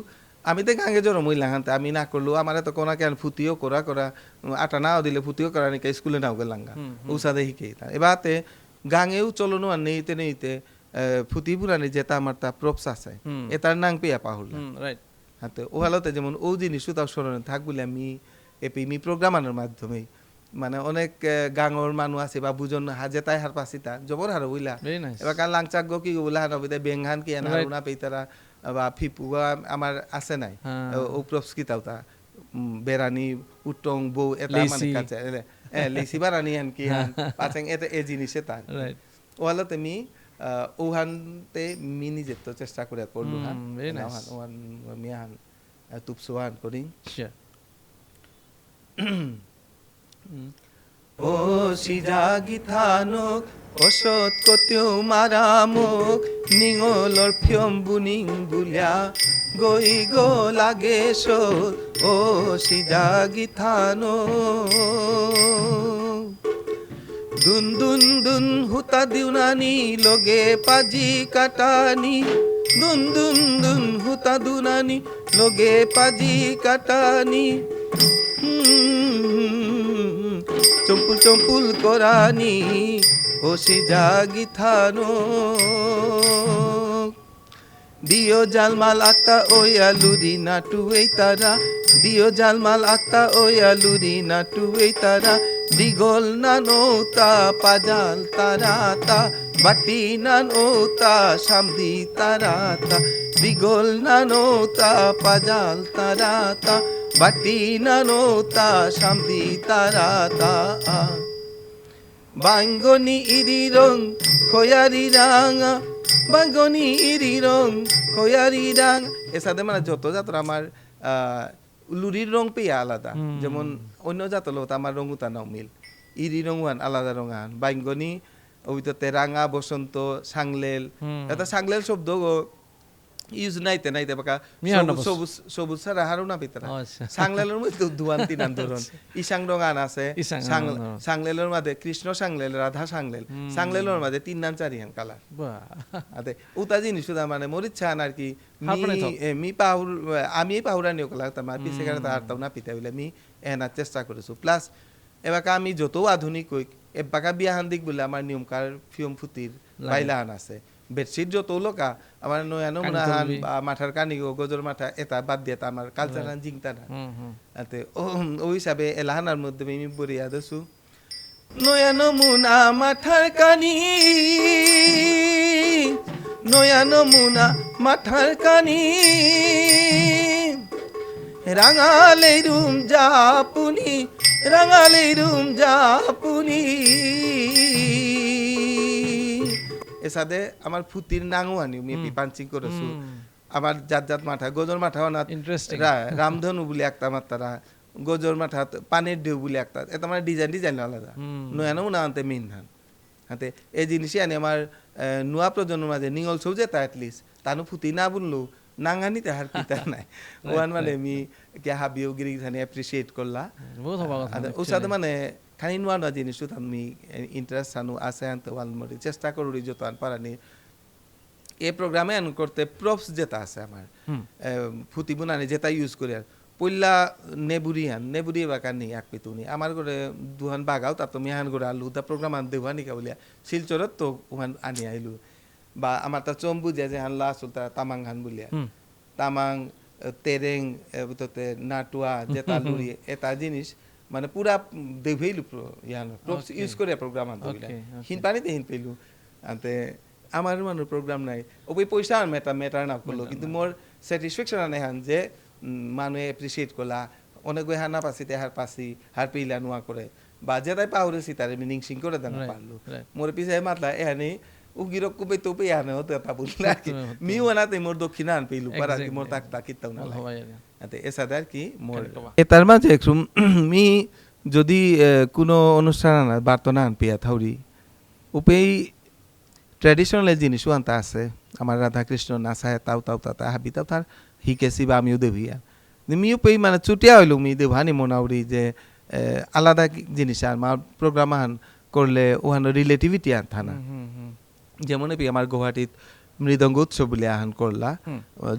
আমি তো গাঙ্গে জড়ো মহিলা হানতে আমি না করলো আমার তো কোনা কেন ফুটিও করা আটা নাও দিলে ফুটিও করা নাকি স্কুলে নাও গেলাঙ্গা উষাদে শিখে এবারে গাঙ্গেও চলনো আর নেইতে ফুটি পুরানি যেটা আমার তা প্রপস আছে এটার নাং পেয়া পাহুরলাম হাতে ওহালতে যেমন ও জিনিস তাও স্মরণে থাক বলে আমি এপি প্রোগ্রামানোর মাধ্যমে মানে অনেক গাঙর মানুষ আছে বা বুজন হাজে তাই হার পাসিতা জবর হার বইলা এবার কাল লাংচাক গো কি বলা হার হবিতা বেংহান কি এনা হারুনা পেইতারা বা ফিপুয়া আমার আছে নাই ও প্রপস কি তাওতা বেরানি উটং বউ এটা মানে কাছে লিসি বারানি আন কি হান পাচেং এটা এ জিনিসে তান ওহালতে মি ওহানতে মি নিজে তো চেষ্টা করে করলু হান ওহান মিয়াহান তুপসোহান করি ও সিজাগি থানক অসৎ কতেও মারামক নিঙলর ফিয়ম বুনিং বুলিয়া গই গো লাগে সত ও সিজাগি থানক দুন দুন দুন হুতা দিউনানি লগে পাজি কাটানি দুন দুন দুন হুতা দুনানি লগে পাজি কাটানি চম্পুল চম্পুল করানি ও সে জাগি থানো দিও জালমাল আক্তা ওই আলুরি নাটু এই তারা দিও জালমাল আক্তা ওই আলুরি নাটু এই তারা দিগল না নৌতা পাজাল তারাতা বাটি না নৌতা সামদি তারাতা দিগল না নৌতা পাজাল তারাতা বাটি না নৌতা সামদি তারাতা বাঙ্গনি ইরি রং খয়ারি রাঙা বাঙ্গনি ইরি রং খয়ারি রাঙা এর সাথে মানে যত যাত্রা আমার লুরির রং পেয়ে আলাদা যেমন অন্য জাতল আমার রং উতা নাও মিল ইরি রঙান আলাদা রঙান বাঙ্গনি ওইটাতে রাঙা বসন্ত সাংলেল এটা সাংলেল শব্দ ইউজ নাইতে বাকা সবুজ ছাড়া হারও না পিতরা সাংলেলের মধ্যে দুয়ান তিনান ধরন ইসাং রঙান আছে সাংলেলের মাঝে কৃষ্ণ সাংলেল রাধা সাংলেল সাংলেলের মাঝে তিন নান চারি হান কালার আতে উতা জিনিস সুদা মানে মরিচ ছান আর কি মি পাহুর আমি পাহুরানিও কলা তোমার পিছে কারে তার তাও না পিতা বলে আমি এনার চেষ্টা করেছো প্লাস এবাকা আমি যত আধুনিক কই এবাকা বিয়াহান দিক বলে আমার নিয়মকার ফিয়ম ফুতির বাইলাহান আছে বেডশিট যত লোকা আমার নয়ানো মনাহান বা মাথার কানি গজর মাথা এটা বাদ দিয়ে আমার কালচার জিংতা না আতে ওই হিসাবে এলাহানার মধ্যে আমি বরিয়া দেছু নয়ানো মুনা মাথার কানি নয়ানো মুনা মাথার কানি রাঙালে রুম জাপুনি রাঙালে রুম জাপুনি এসাদে আমার ফুতির নাঙও আনি আমি পাঞ্চিং করেছো আমার জাত মাথা গজর মাথা না ইন্টারেস্টিং রামধনু বলে একটা মাত্রা গজর মাথা পানের ঢেউ বলে একটা এটা আমার ডিজাইন আলাদা নয়ানো না আনতে মেইন ধান হাতে এই জিনিসই আনি আমার নোয়া প্রজন্মের মাঝে নিঙল সৌজে তা এটলিস্ট তানু ফুতি না বললো নাঙ্গানিতে হার পিতা নাই ওয়ান মানে আমি কে হাবিও গিরি খানি অ্যাপ্রিশিয়েট করলা বহুত হবা কথা উসাদ মানে খানি নোয়া নোয়া জিনিস আমি ইন্টারেস্ট সানু আছে আনতে ওয়াল মরি চেষ্টা করুরি যত আন পারানি এই প্রোগ্রামে আন করতে প্রপস যেটা আছে আমার ফুটি বুনানি যেটা ইউজ করি আর পইলা নেবুরি বাকানি এক পিতুনি আমার ঘরে দুহান বাগাও তা তুমি হান করে আলু তা প্রোগ্রাম আন দেওয়ানি কা বলিয়া শিলচরত তো ওহান আনি আইলু বা আমার তা চম্বু যে হানলা আসল তা তামাং হান বলিয়া তামাং তেরেং তোতে নাটুয়া যেটা লুরি এটা জিনিস মানে পুরা দেভেইলু ইয়ান প্রপস ইউজ করে প্রোগ্রাম আন দিলা হিন পানিতে হিন পেলু আনতে আমার মানুষ প্রোগ্রাম নাই ওই পয়সা আর মেটার না করলো কিন্তু মোর স্যাটিসফ্যাকশন আনে হান যে মানুহে এপ্রিসিয়েট করলা অনেক গই হানা পাসি তে হার পাসি হার পেইলা নোয়া করে বা যেটাই পাউরেছি তারে মিনিং সিং করে দেনা পারলো মোর পিছে মাতলা এহানি উগিরক কুবে তো পে আনে হতে তা বুঝলা কি মিউ আনাতে মোর দক্ষিণা আন পেইলু পারা কি মোর তাক তাকিতাও না আতে এসাদার কি মোর এতার মাঝে একটু মি যদি কোনো অনুষ্ঠান আনা বার্তনা আন পেয়া থাউরি উপেই ট্রেডিশনাল জিনিসও আনতা আছে আমার রাধা কৃষ্ণ নাচায় তাও তা হাবি তাও তার শিকেছি বা আমিও দেভিয়া মিও পেই মানে চুটিয়া হইলো মি দেভানি মনাউরি যে আলাদা জিনিস আর আমার প্রোগ্রাম আন করলে ওহানো রিলেটিভিটি আন থানা যেমন আমার গুয়াহাটিত মৃদঙ্গ উৎসব বলে আহান করলা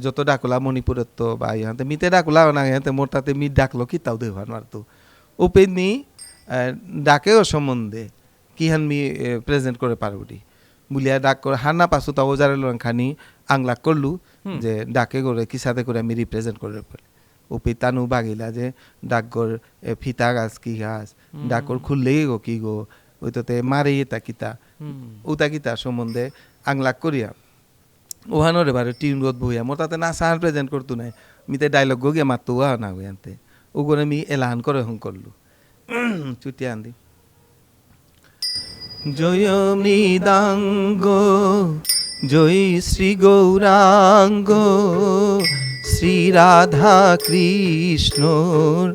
যত ডাকলা মণিপুরত তো বা ইহাতে মিতে ডাকলা না ইহাতে মোর তাতে মি ডাকলো কি তাও দেভান মারতো ওপেন মি ডাকেও সম্বন্ধে কি হান মি প্রেজেন্ট করে পারবি বুলিয়া ডাক করে হানা পাসু তাও যারা খানি আংলাক করলু যে ডাকে করে কি সাথে করে আমি রিপ্রেজেন্ট করে ওপে তানু বাগিলা যে ডাকগর ফিতা গাছ কি গাছ ডাকর খুললেই গো কি গো ওইটাতে মারে এটা কিতা উতা কিতা সম্বন্ধে আংলাক করিয়া ওহানোর এবারে টিউন রোদ বইয়া মোর তাতে না সাহার প্রেজেন্ট করতো নাই মিতে ডায়লগ গো গিয়ে মারতো ওয়া না হয়ে আনতে ওগুলো আমি এলাহান করে হং করলু চুটিয়া আনদি জয় মৃদাঙ্গ জয় শ্রী গৌরাঙ্গ শ্রী রাধা কৃষ্ণর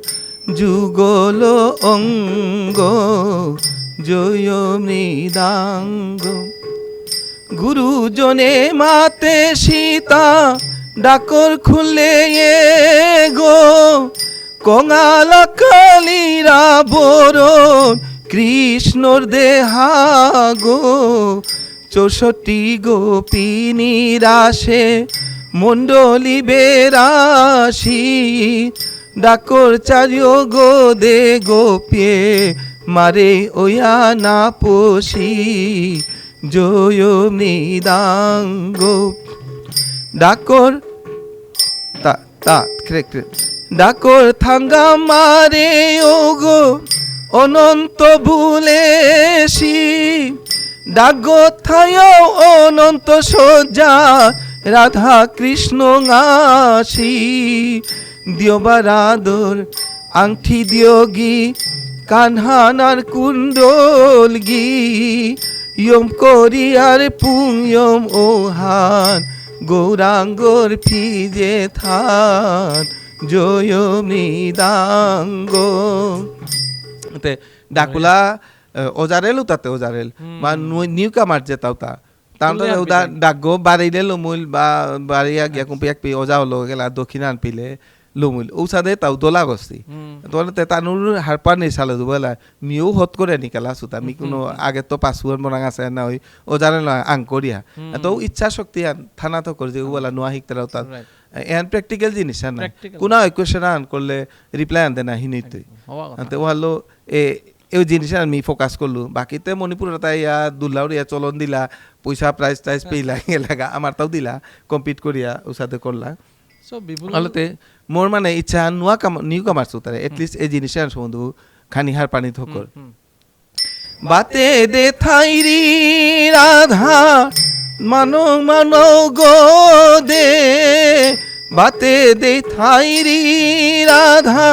যুগল অঙ্গ জয় মৃদাঙ্গ গুরুজনে মাতে সীতা ডাকর খুলে গো কঙাল কালীরা বরণ কৃষ্ণর দেহাগো 64 গোপিনী রাশে মণ্ডলী বেরাশি ডাকর চারিও গো দে গোপে মারে ওয়া না পোষি জয় মৃদাঙ্গ ডাকর ডাকর থাঙ্গা মারে ও গো অনন্ত ভুলেছি ডাকথায় অনন্ত সজ্জা রাধা কৃষ্ণ আসি দিয়বারাদর আংটি দিয়োগি কানহানার কুণ্ডল গি ইয়ম করিয়ার পুয়ম ওহান গৌরাঙ্গর ফিজে থান জয় মৃদাঙ্গ ডাকুলা ওজারেল তাতে ওজারেল বা নিউ কামার যে তাও তাহলে ওদা ডাকগো বাড়িলে লমুল বা বাড়িয়া গিয়া কুম্পি এক পি ওজা হলো গেলা দক্ষিণ আন পিলে লমুল ঔষধে তাও দোলা গস্তি তোলে তানুর হারপার নেই সালে দুবেলা মিও হত করে নিকালা সুতা মি কোনো আগে তো পাসুয়ার মরাং আছে না ওই ওজারে না আং করিয়া তো ইচ্ছা শক্তি থানা তো করে যে ওবেলা নোয়া শিখতে তার এন প্র্যাকটিক্যাল জিনিস না কোনো কোয়েশ্চেন আন করলে রিপ্লাই আনতে না হিনিতই ও হলো এই জিনিস আমি ফোকাস করলো বাকিতে মণিপুরের তাই ইয়া দুল্লাউর ইয়া চলন দিলা পয়সা প্রাইজ টাইজ পেইলা এলাকা আমার তাও দিলা কম্পিট করিয়া ওর সাথে করলা আলোতে মোর মানে ইচ্ছা নিউ কামার তারে এটলিস্ট এই জিনিসের সম্বন্ধে খানি হার পানি থকর বাতে দে থাইরি রাধা মানো মানো গো দে বাতে দে থাইরি রাধা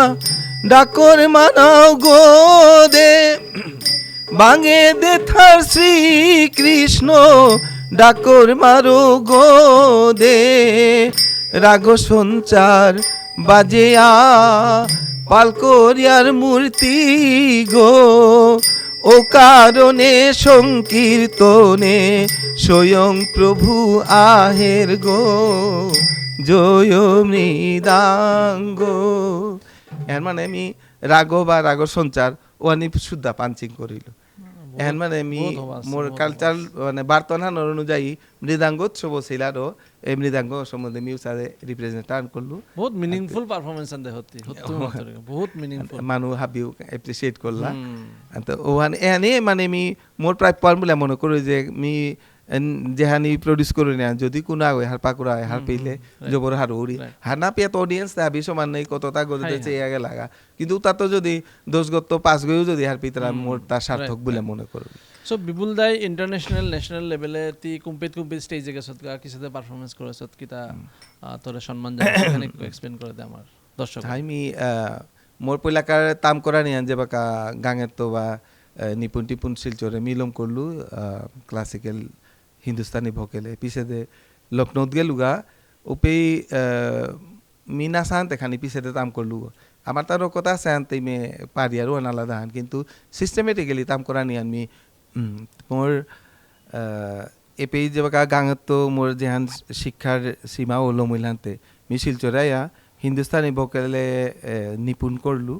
ডাকর মানাও গো দে বাঙে দে থার শ্রী কৃষ্ণ ডাকর মারো গো দে রাগ সঞ্চার বাজেয়া পালকরিয়ার মূর্তি গো ও কারণে সংকীর্তনে স্বয়ং প্রভু আহের গো জয় মৃদাঙ্গ এর মানে আমি রাগ বা রাগর সঞ্চার ওয়ানি শুদ্ধা পাঞ্চিং করিল এখন মানে আমি বহুত হবা আছে, মোর বহুত কালচার মানে বার্তনানোর অনুযায়ী মৃদাঙ্গ উৎসব ছিল আরো এই মৃদাঙ্গ সম্বন্ধে মিউসারে রিপ্রেজেন্ট করলু বহুত মিনিংফুল পারফরমেন্স আনতে হতি বহুত মিনিংফুল মানুষ হাবিও এপ্রিসিয়েট করলা তো ওহান এনে মানে আমি মোর প্রায় পার বলে মনে করি যে আমি যেহানি প্রডিউস করি না যদি কোনো আগে হার পাকুরা হার পেলে জবর হার উড়ি হার না পেয়ে তো অডিয়েন্স হাবি সমান নেই কতটা গদতে চেয়ে আগে লাগা কিন্তু তার তো যদি দোষগত পাস গেও যদি হার পিতরা মোর তার সার্থক বলে মনে করি সো বিপুল দাই ইন্টারন্যাশনাল ন্যাশনাল লেভেলে তি কম্পিট স্টেজে গেছত কিসাতে পারফরমেন্স করেছত কিতা তোরে সম্মান জানাই এখানে এক্সপ্লেইন করে দে আমার দর্শক আমি মোর পইলাকার তাম করা নিয়ান যে বাকা গাঙের তো বা নিপুণ টিপুণ শিলচরে মিলম করলু ক্লাসিক্যাল হিন্দুস্তানি ভোকেলে পিছে দে লখনৌত গেলুগা ওপেই মিনা সাহান্তে খানি পিছে দে তাম করলু আমার তারও কথা আছে আনতে মে পারি আরও আলাদা হান কিন্তু সিস্টেমেটিক্যালি তাম করা নিয়ান মি মোর এপেই যে বাকা গাঙের তো মোর যেহান শিক্ষার সীমা ওলো মহিলান্তে মি শিলচরাইয়া হিন্দুস্তানি ভোকেলে নিপুণ করলু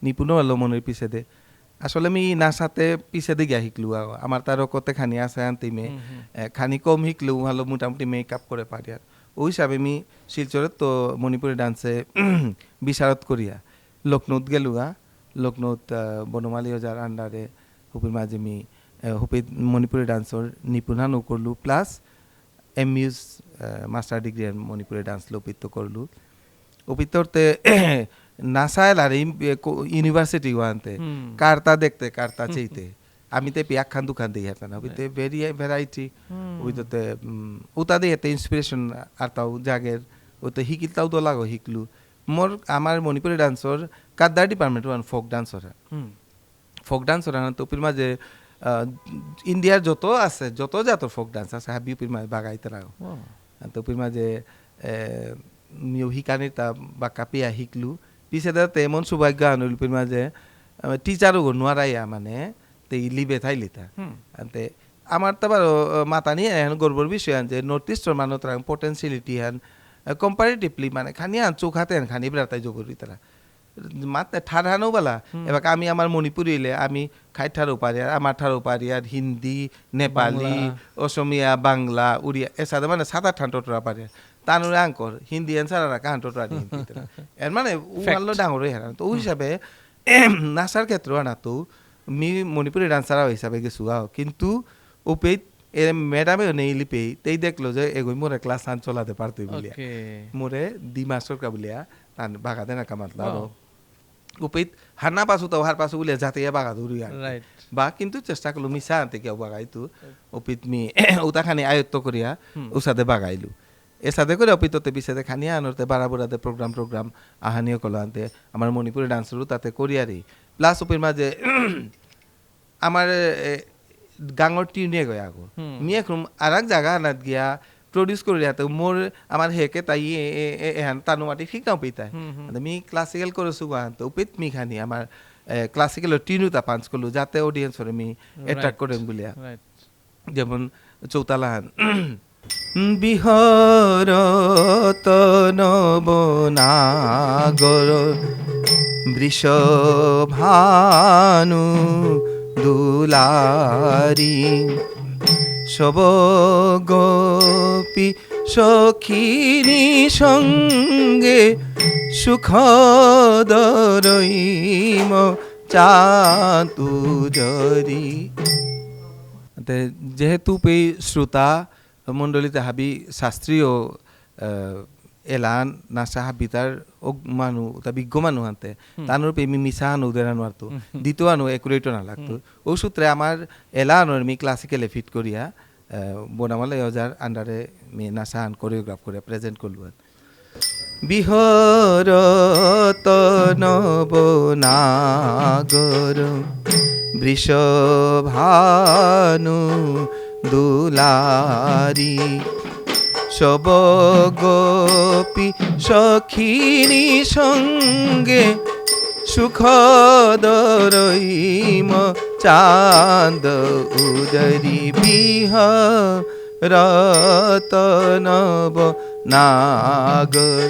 নিপুণও হলো মনের পিছে দে আসলে আমি নাচাতে পিছে দিয়ে গিয়া শিকলু আমার তারও কতে খানি আছে আনতে মে খানি কম শিকলু হলো মোটামুটি মেকআপ করে পারি আর ওই হিসাবে আমি শিলচরের তো মণিপুরি ডান্সে বিচারত করিয়া লখনৌত গেলুগা লখনৌত বনমালী হাজার আন্ডারে হুপির মাঝে আমি হুপিত মণিপুরি ডান্সর নিপুণানো করলু প্লাস এমইউজ মাস্টার ডিগ্রি মণিপুরি ডান্স লোপিত করলু অপিতরতে নাসাইল আর ইউনিভার্সিটি ওয়ানতে কার্তা দেখতে কার্তা চাইতে আমি তে পিয়াক খান দুখান দিয়ে হেতা না ওইতে ভ্যারাইটি ওইতে ওটা দিয়ে এতে ইন্সপিরেশন আর তাও জাগের ওতে শিকিল তাও তো লাগো শিকলু মোর আমার মণিপুরি ডান্সর কাদ্দার ডিপার্টমেন্ট ওয়ান ফোক ডান্সর ফোক ডান্সর তো পির মাঝে ইন্ডিয়ার যত আছে যত জাতর ফোক ডান্স আছে হাবি পির মাঝে বাগাইতে লাগো তো পির মাঝে মিও শিকানির তা বা কাপিয়া শিকলু পিছে তাতে এমন সৌভাগ্য আনল পির মাঝে টিচারও নোৱাৰাইয়া মানে তে লিবে থাইলি তা তে আমার তো আবার মাথা নিয়ে এখন গর্বর বিষয় আন যে নর্থ ইস্টর মানুষ তার পটেন্সিয়ালিটি হান কম্পারেটিভলি মানে খানি আন চোখ হাতে খানি বেড়াতাই জগরি তারা মাতে ঠার হানো বলা এবার আমি আমার মণিপুরি এলে আমি খাই ঠারও পারি আর আমার ঠারও পারি আর হিন্দি নেপালি অসমিয়া বাংলা উড়িয়া এসাদে মানে 7-8 ঠান্টরা পারি তানুরে আঙ্কর হিন্দি এনসার আর কান টোটরা এর মানে উমাল্লো ডাঙর হেরা তো ওই হিসাবে নাচার ক্ষেত্রে আনা তো মি মণিপুরি ডান্সার হিসাবে গেছু কিন্তু ওপেই এ ম্যাডামে নেইলি পেই তেই দেখলো যে এগোই মোরে ক্লাস আন চলাতে পারতে বলিয়া মোরে দিমাসর কা বলিয়া তান বাগাতে না কামাতলা উপিত হানা পাছু তো হার পাছু বলিয়া যাতে বাগা ধরি বা কিন্তু চেষ্টা করলো মিশা আনতে কেউ বাগাইতো উপিত মি ওটা খানি আয়ত্ত করিয়া ওসাদে বাগাইলু এসাদে করে অপিততে পিছাতে খানিয়া আনতে বাড়া বুড়াতে প্রোগ্রাম আহানিও করলো আনতে আমার মণিপুরি ডান্সারও তাতে করিয়ারি প্লাস ওপির মাঝে আমার গাঙর টিউনিয়ে গয়া আগো মি এখন আর এক জায়গা আনাত গিয়া প্রডিউস করে তো মোর আমার হেকে তাই এহান তানু মাটি ঠিক নাও পেতাই মি ক্লাসিক্যাল করেছো তো উপিত মি খানি আমার ক্লাসিক্যাল টিউনুটা পাঞ্চ করলো যাতে অডিয়েন্সরে আমি অ্যাট্রাক্ট করেন বলিয়া যেমন চৌতালাহান বিহরত নবনাগর বৃষভানু দুলারি সব গোপী সখিনী সঙ্গে সুখদরইম চাতুজরি যেহেতু পেই শ্রোতা মণ্ডলীতে হাবি শাস্ত্রীয় এলান নাচা হাবি তার মানু তা বিজ্ঞ মানুষ আনতে তানোর পেমি মিশা আনো উদাহরণ আনতো দ্বিতীয় আনো একুরেটও না লাগতো ও সূত্রে আমার এলানোর মি ক্লাসিক্যালে ফিট করিয়া বনামালা হাজার আন্ডারে মি নাচা আন কোরিওগ্রাফ করিয়া প্রেজেন্ট করলু বিহরত নবনাগর বৃষভানু দুলারি সব গোপী সখিনী সঙ্গে সুখদরইম চাঁদ উদরি বিহ রতনব নাগর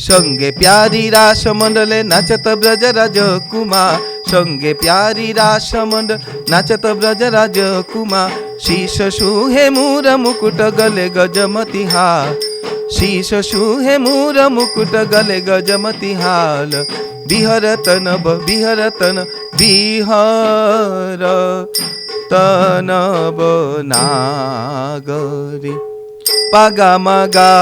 সঙ্গে প্যারি রাসমণ্ডলে নাচত ব্রজরাজ কুমার সঙ্গে প্যারি রাসমণ্ডল নাচত ব্রজরাজ কুমার শীষ সুহে মূর মুকুট গলে গজমতি হাল শীষ সুহে মূর মুকুট গলে গজমতি হাল বিহরতনব বিহরতন বিহর তনব নাগরি পাগামাগা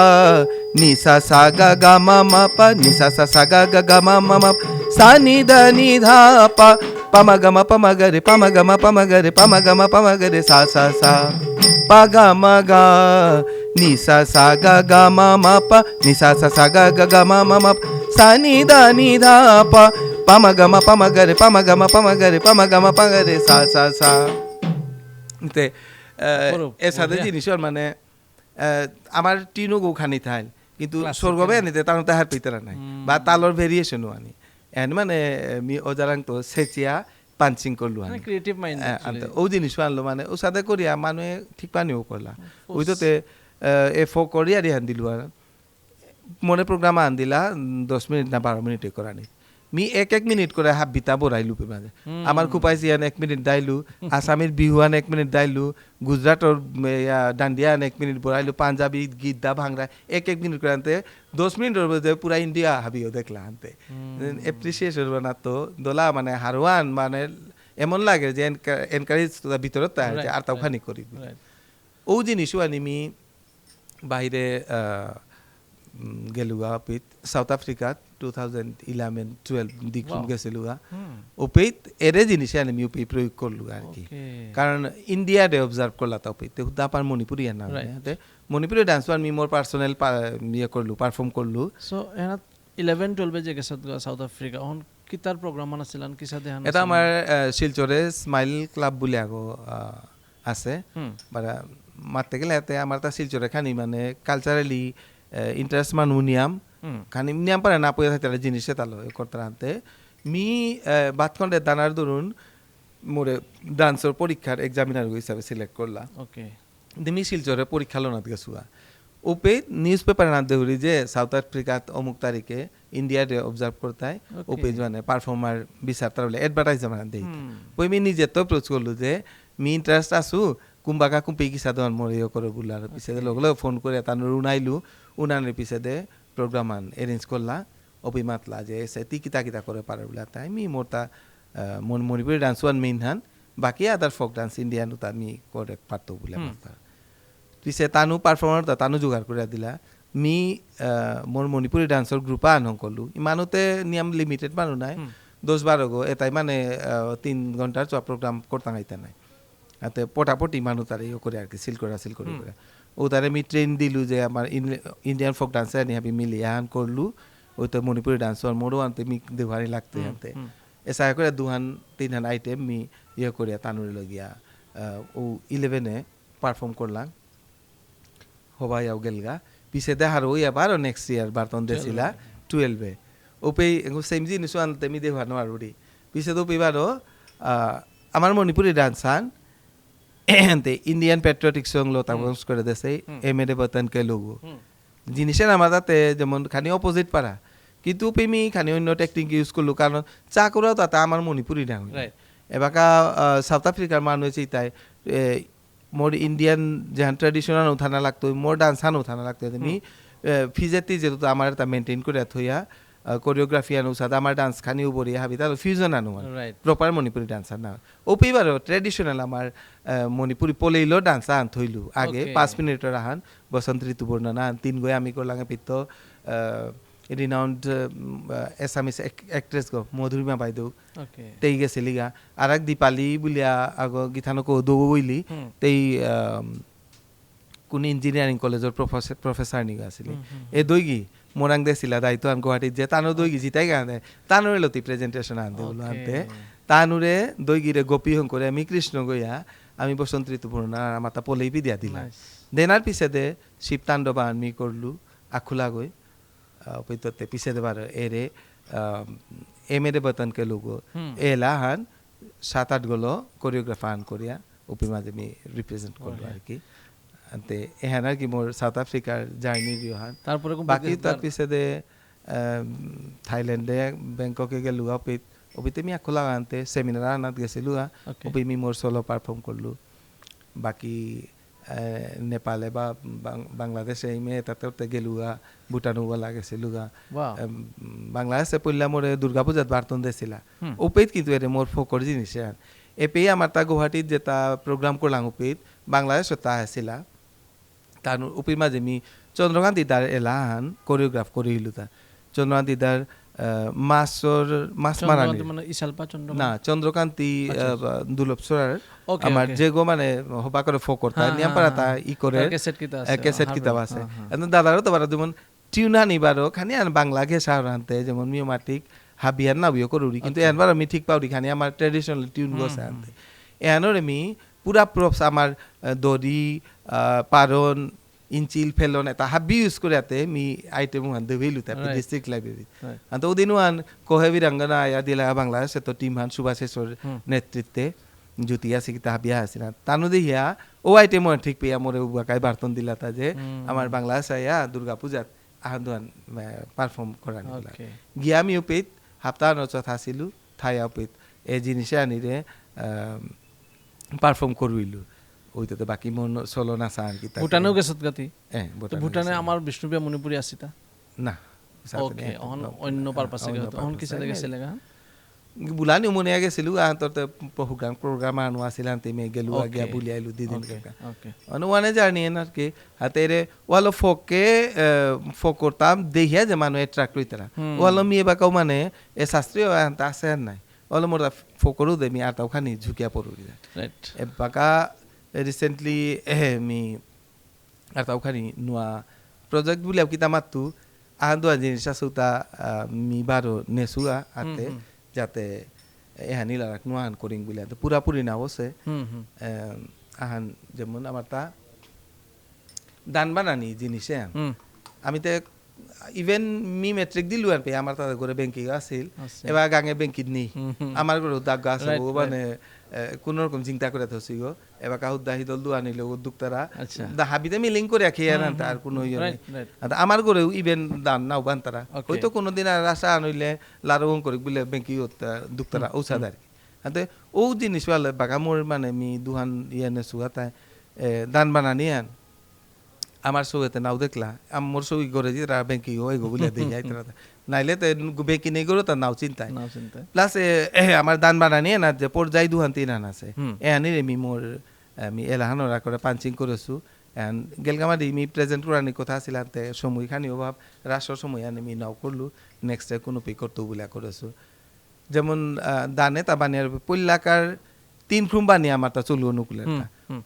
নিসা সাগা গামা মাপা নিসা সা সাগা গা গামা মামা সানি ধানি ধা পা পামাগামা পামাগরে পামাগামা পামাগরে পামাগামা পামাগরে সা সা সা পাগামাগা নিসা সাগা গামা মাপা নিসা সা সাগা গা গামা মামা সানি ধানি ধা পা পামাগামা পামাগরে পামাগামা পামাগরে পামাগামা পামাগরে সা সা সা তে এর সাথে জিনিসের মানে আমার টিনও গৌখানি থাইল কিন্তু স্বর্গবে আনিতে তার তাহার পিতরা নাই বা তালর ভেরিয়েশনও আনি এন মানে মি ওজারাং তো সেচিয়া পাঞ্চিং করলু আনি ক্রিয়েটিভ মাইন্ড ও জিনিস আনলো মানে ও সাথে করিয়া মানুহে ঠিক পানিও করলা ওই তো এ ফো করিয়া রিহান দিলু আর মনে প্রোগ্রাম আন দিলা 10 মিনিট না 12 মিনিটে করানি মি এক মিনিট করে হাফ বিতা বরাইলু পে মাঝে আমার খুপাইছি আন 1 মিনিট দাইলু আসামির বিহুয়ান 1 মিনিট দাইলু গুজরাটর ডান্ডিয়ান 1 মিনিট বরাইলু পাঞ্জাবি গীতা ভাংরা এক মিনিট করে আনতে 10 মিনিটের মধ্যে পুরা ইন্ডিয়া হাবিও দেখলা আনতে এপ্রিসিয়েশন বানাতো দোলা মানে হারওয়ান মানে এমন লাগে যে এনকারেজ ভিতরত তাই আর তাও খানি করি ও জিনিসও আনি মি বাইরে গেলুগা পিত সাউথ আফ্রিকা 2011-12 দিক গেছিলুগা ওপেত এরে জিনিসে আমি ইউপি প্রয়োগ করলু আর কি কারণ ইন্ডিয়াতে অবজার্ভ করলা তা ওপেতে দাপার মণিপুরি না মণিপুরি ডান্স আমি মোর পার্সোনাল ইয়ে করলু পারফর্ম করলু সো এনা 11-12 যে গেছত সাউথ আফ্রিকা অন কিতার প্রোগ্রাম আছিলান কিসা দেখান এটা আমার শিলচরে স্মাইল ক্লাব বলে আগো আছে মানে মারতে গেলে এতে আমার তা শিলচরে খানি মানে কালচারালি ইন্টারেস্ট মানু নিয়াম খানি নিয়াম পারে না পয়সা থাকতে জিনিসে তালো করতে আনতে মি বাতখণ্ডে দানার দরুন মোরে ডান্সর পরীক্ষার এক্সামিনার হিসাবে সিলেক্ট করলা ওকে মি শিলচরে পরীক্ষা লোনাত গেছুয়া ওপে নিউজ পেপার না দেউরি যে সাউথ আফ্রিকাত অমুক তারিখে ইন্ডিয়াতে অবজার্ভ করতায় ওপে মানে পারফর্মার বিচার তার বলে অ্যাডভার্টাইজ আমার দেই ওই মি নিজে তো অ্যাপ্রোচ করলু যে মি ইন্টারেস্ট আছু কুম্বাকা কুম্পি কিসা দন মরিও করে বুলার পিছে লগলে ফোন করে তানোর উনাইলু উনানের পিছে দে প্রোগ্রাম আন এরেঞ্জ করলা অপি মাতলা যে এসে তি কিতা কিতা করে পারে বলে তাই মি মোরতা মণিপুরি ডান্স ওয়ান মেইন হান বাকি আদার ফোক ডান্স ইন্ডিয়ান তা মি করে পারতো বলে মাতা পিছে তানু পারফর্মার তানু জোগাড় করে দিলা মি মোর মণিপুরি ডান্সর গ্রুপা আনং করলু ইমানুতে নিয়ম লিমিটেড মানুষ নাই 10-12 গো এটাই মানে 3 ঘন্টার চা প্রোগ্রাম করতাম আইতা নাই আতে পটাপটি মানুষ তারা ইয়ে করে আর কি সিল করে ও তারা আমি ট্রেন দিলু যে আমার ইন্ডিয়ান ফোক ডান্সার নিয়ে আমি মিলি আন করলু ওই তো মণিপুরি ডান্সার মোড়ও আনতে মি দেওয়ারি লাগতে আনতে এসা করে 2-3 আইটেম মি ইয়ে করে তানুরে লগিয়া ও 11-এ পারফর্ম করলাম হবাই আও গেলগা পিছে দেখার ওই আবার নেক্সট ইয়ার বার্তন দিয়েছিলা 12-এ ওপে সেম জিনিস আনতে মি দেওয়ানো আর পিছে তো পেবারও আমার মণিপুরি ডান্সান ইন্ডিয়ান পেট্রিয়টিক সং লো তামস করে দেছে এমএডে বতন কে লোগো জিনিসের আমার তাতে যেমন খানি অপোজিট পারা কিন্তু পেমি খানি অন্য টেকনিক ইউজ করলো কারণ চা করাও তাতে আমার মণিপুরি না এবাকা সাউথ আফ্রিকার মানুষ হয়েছে তাই মোর ইন্ডিয়ান যেহান ট্রেডিশনাল উঠানা লাগতো মোর ডান্সান উঠানা লাগতো আমি ফিজেতি যেহেতু আমার তা মেনটেন করে থইয়া কোরিওগ্রাফি আনো সাদা আমার ডান্স খানিও বড়িয়া হাবি তার ফিউজন আনো প্রপার মণিপুরি ডান্সার না ও পেবার ট্রেডিশনাল আমার মণিপুরি পলেইলো ডান্স আন থইলু আগে 5 মিনিটের আহান বসন্ত ঋতু বর্ণনা 3 গয় আমি করলাম পিত্ত রিনাউন্ড এসামিস অ্যাক্ট্রেস গো মধুরিমা বাইদেউ তেই গেছিলি গা আর এক দীপালি বুলিয়া আগ গীতানক দৌ বইলি তেই কোন ইঞ্জিনিয়ারিং কলেজের প্রফেসর নিগা আসিলি এ দইগি মোরাং দেছিলা দায়িত্ব আন গুয়াহাটিত যে তানো দইগি জিতাই গানে তানোরে লতি প্রেজেন্টেশন আনতে বলো আনতে তানুরে দইগিরে গোপী হং করে আমি কৃষ্ণ গইয়া আমি বসন্ত ঋতু পূর্ণা মাতা পলেই দিয়া দিলাম দেনার পিছে দে শিব তাণ্ডবা আমি করলু আখুলা গই পৈততে পিছে দেবার এরে এমএডে বতন কে লোগো এলা হান 7-8 গলো কোরিওগ্রাফার আন করিয়া উপি মাঝে আমি রিপ্রেজেন্ট করলো আর কি তে এহান আর কি মোর সাউথ আফ্রিকার জার্নি রিহান তারপরে বাকি তার পিছে থাইল্যান্ডে ব্যাংককে গেলু অপিতে আমি খোলা আনতে সেমিনার আনাত গেছিলু অপি আমি মোর সোলো পারফর্ম করলু বাকি নেপালে বা বাংলাদেশে ইমে তাতে গেলুগা ভুটানও বলা গেছিলুগা বাংলাদেশে পড়লা মোরে দুর্গা পূজাত বার্তন দিয়েছিলা ওপেত কিন্তু এর মোর ফোকর জিনিস এপেই আমার তা গুয়াহাটিত যেটা প্রোগ্রাম করলাম ওপেত বাংলাদেশত তা আসিলা তার উপির মাঝে আমি চন্দ্রকান্ত দিদার এলাহান কোরিওগ্রাফ করিলু তা চন্দ্রকান্ত দিদার মাছ মারানি না চন্দ্রকান্তি দুলভ সরার আমার যে গো মানে হবা করে ফোকর তা নিয়াম পারা তা ই করে ক্যাসেট কিতাব আছে দাদারও তো বারা যেমন টিউনা নিবারও খানি আর বাংলা ঘেসা আনতে যেমন মিওমাটিক হাবিয়ার না বিও করুরি কিন্তু এনবার আমি ঠিক পাউরি খানি আমার ট্রেডিশনাল টিউন গোসা আনতে এনর আমি পুরা প্রপস আমার দড়ি পারন ইঞ্চিল ফেলন এটা হাবি ইউজ করে আতে মি আইটেম হান দেবেলু তা ডিস্ট্রিক্ট লাইব্রেরি আন্ত ওদিনও আন কোহেবি রঙ্গনা আয়া দিলা বাংলাদেশ তো টিম হান সুভাষেশ্বর নেতৃত্বে জুতিয়া সিকিতা হাবিয়া আসিনা তানু দেহিয়া ও আইটেম ঠিক পেয়া মোরে উবাকাই বার্তন দিলা তা যে আমার বাংলাদেশ আয়া দুর্গা পূজাত আহান পারফর্ম করা গিয়া আমি উপিত হাপ্তা নচত হাসিলু থাই উপিত এই জিনিসে আনিরে পারফর্ম করুইলু ওইটাতে বাকি মন চলো নাচা আর কি ভুটানেও গেছত গাতি ভুটানে আমার বিষ্ণুপ্রিয়া মণিপুৰী আছিতা না ওকে অন্য পারপাসে অন কি সাথে গেছিলে গা বুলানি মনে গেছিলু আন্ততে প্রোগ্রাম আনো আছিল আনতে মে গেলু আগিয়া বুলিয়াইলু দিদিন কাকা ওকে অনুমানে জানি এনার কি হাতেরে ওয়ালো ফোকে ফোক করতাম দেখিয়া যে মানুষ অ্যাট্রাক্ট হইতারা ওয়ালো মিয়ে বাকাও মানে এ শাস্ত্রীয় আনতা আছে আর নাই ওয়ালো মোর ফোকরু দে মি আতাও খানি ঝুকিয়া পড়ুরি write a Bakar recently me আর তাও খানি নোয়া প্রজেক্ট বলে কিতা মাতু আহান দোয়া জিনিস আছুতা মি বারো নেসুয়া আতে যাতে এহানি লাগাক নোয়ান করিং বলে পুরাপুরি না বসে আহান যেমন আমার তা দান বানানি জিনিসে আমি তো ইভেন মি মেট্রিক দিলু আর পে আমার তাদের ঘরে ব্যাংকিং আছিল এবার গাঙে ব্যাংকিং নি আমার ঘরে দাগ গাছ মানে কোন রকম চিন্তা করে থসি গো এবার কাহু দাহি দল দুয়া নিল উদ্যোক্তারা দা হাবিতে মিলিং করে খেয়ে আনান তার কোনো ইয়ে নেই আমার ঘরেও ইভেন দান নাও বান তারা হয়তো কোনোদিন আর আশা আনইলে লারবং করে বলে ব্যাংকিং দুক্তারা ঔষাদার হাতে ও জিনিস ভালো বাগা মোর মানে মি দুহান ইয়ে নেসুয়া তাই দান বানানি আন আমার সৌতে নাও দেখলা মোর সৌই করে যে তারা ব্যাংকিং ওই গো বলে দিয়ে যায় তারা নাইলে তো ব্যাংকিং নেই করো তার নাও চিন্তায় প্লাস আমার দান বানানি না যে পর্যায় দুহান তিন আন আছে এ আনির আমি মোর আমি এলাহানোরা করে পাঞ্চিং করেছো এন গেলগামাদি মি প্রেজেন্ট করানি কথা আছিল আনতে সময় খানি অভাব রাষ্ট্র সময় আনি আমি নাও করলু নেক্সট ডে কোনো পে করতো বলে করেছো যেমন দানে তা বানিয়ার পল্লাকার 3 ফ্রুম বানিয়ে আমার তা চলু অনুকূলের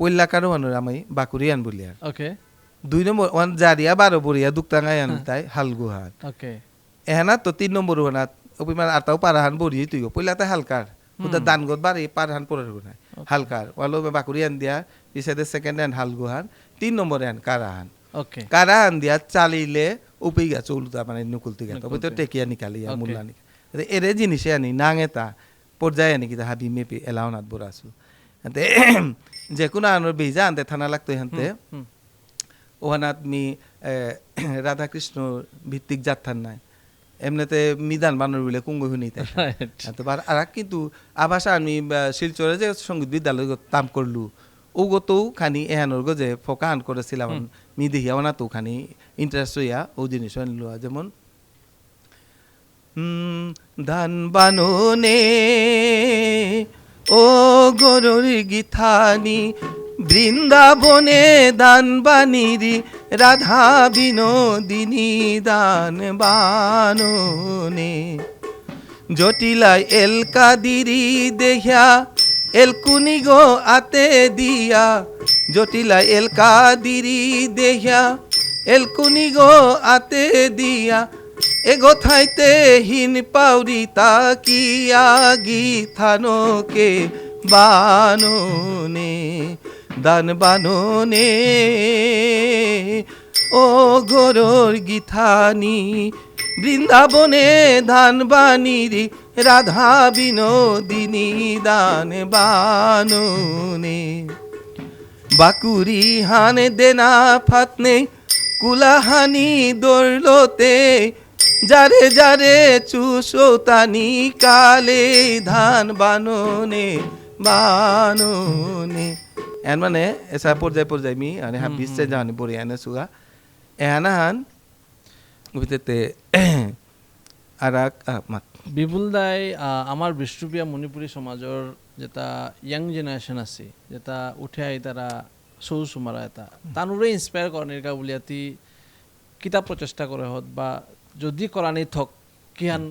পল্লাকারও আনুর আমি বাকুরি আন বলি আর ওকে 2 নম্বর ওয়ান জারিয়া 12 বরিয়া দুক্তাঙ্গাই আন তাই হালগুহার ওকে এহানা তো 3 নম্বর ওনাত অপিমার আতাও পারাহান বরি তুই পল্লাতে হালকার ওটা দানগত বাড়ি পারহান পড়ার গুনাই হালকার ওয়ালো বাকুরি আন দিয়া পিছাতে সেকেন্ড হ্যান্ড হালগুহার 3 নম্বরে আন কারাহান ওকে কারাহান দিয়া চালিলে উপি গা চলুতা মানে নুকুলতি গা তবে তো টেকিয়া নিকালিয়া মুল্লানি এরে জিনিসে আনি নাঙেতা পর্যায়ে আনি কিতা হাবি মেপি এলাওনাত বরাসু হাতে যে কোনো আনোর বেজা আনতে থানা লাগতো হানতে ওহানাত মি রাধাকৃষ্ণ ভিত্তিক যাত্রার নাই এমনিতে মিদান বানর বলে কুঙ্গ শুনি তাই আর কিন্তু আভাসা আমি শিলচরে যে সঙ্গীত বিদ্যালয় তাম করলু ও গতও খানি এহানোর গো যে ফোকান করেছিলাম মি দেখিয়া না তো খানি ইন্টারেস্ট হইয়া ও জিনিস আনলু যেমন ধান বাননে ও গরুর গীতানি বৃন্দাবনে দান বানিরি রাধা বিনোদিনী দান বাননে জটিলাই এলকাদিরি দেখিয়া এলকুনি গো আতে দিয়া জটিলাই এলকাদিরি দেখিয়া এলকুনি গো আতে দিয়া এগোথাইতে হিন পাউরি তাকিয়া গীথানোকে বাননে দান বাননে ও গরুর গীতানি বৃন্দাবনে ধান বানিরি রাধা বিনোদিনী দান বাননে বাকুরি হানে দেনা ফাতনে কুলাহানি দৌলতে যারে যারে চুষোতানি কালে ধান বাননে এন মানে এসা পর্যায় মি মানে হাবিসে জানি পড়ি এনে সুগা এহানাহান উবিতে আরাক মাত বিপুল দাই আমার বিষ্ণুপ্রিয়া মণিপুরী সমাজৰ যেটা ইয়াং জেনারেশন আছে যেটা উঠে আই তারা সৌ সুমারা এটা তানুরে ইন্সপায়ার করনিকা বুলিয়াতি কিতাব প্রচেষ্টা করে হত বা যদি করানি থক কিহান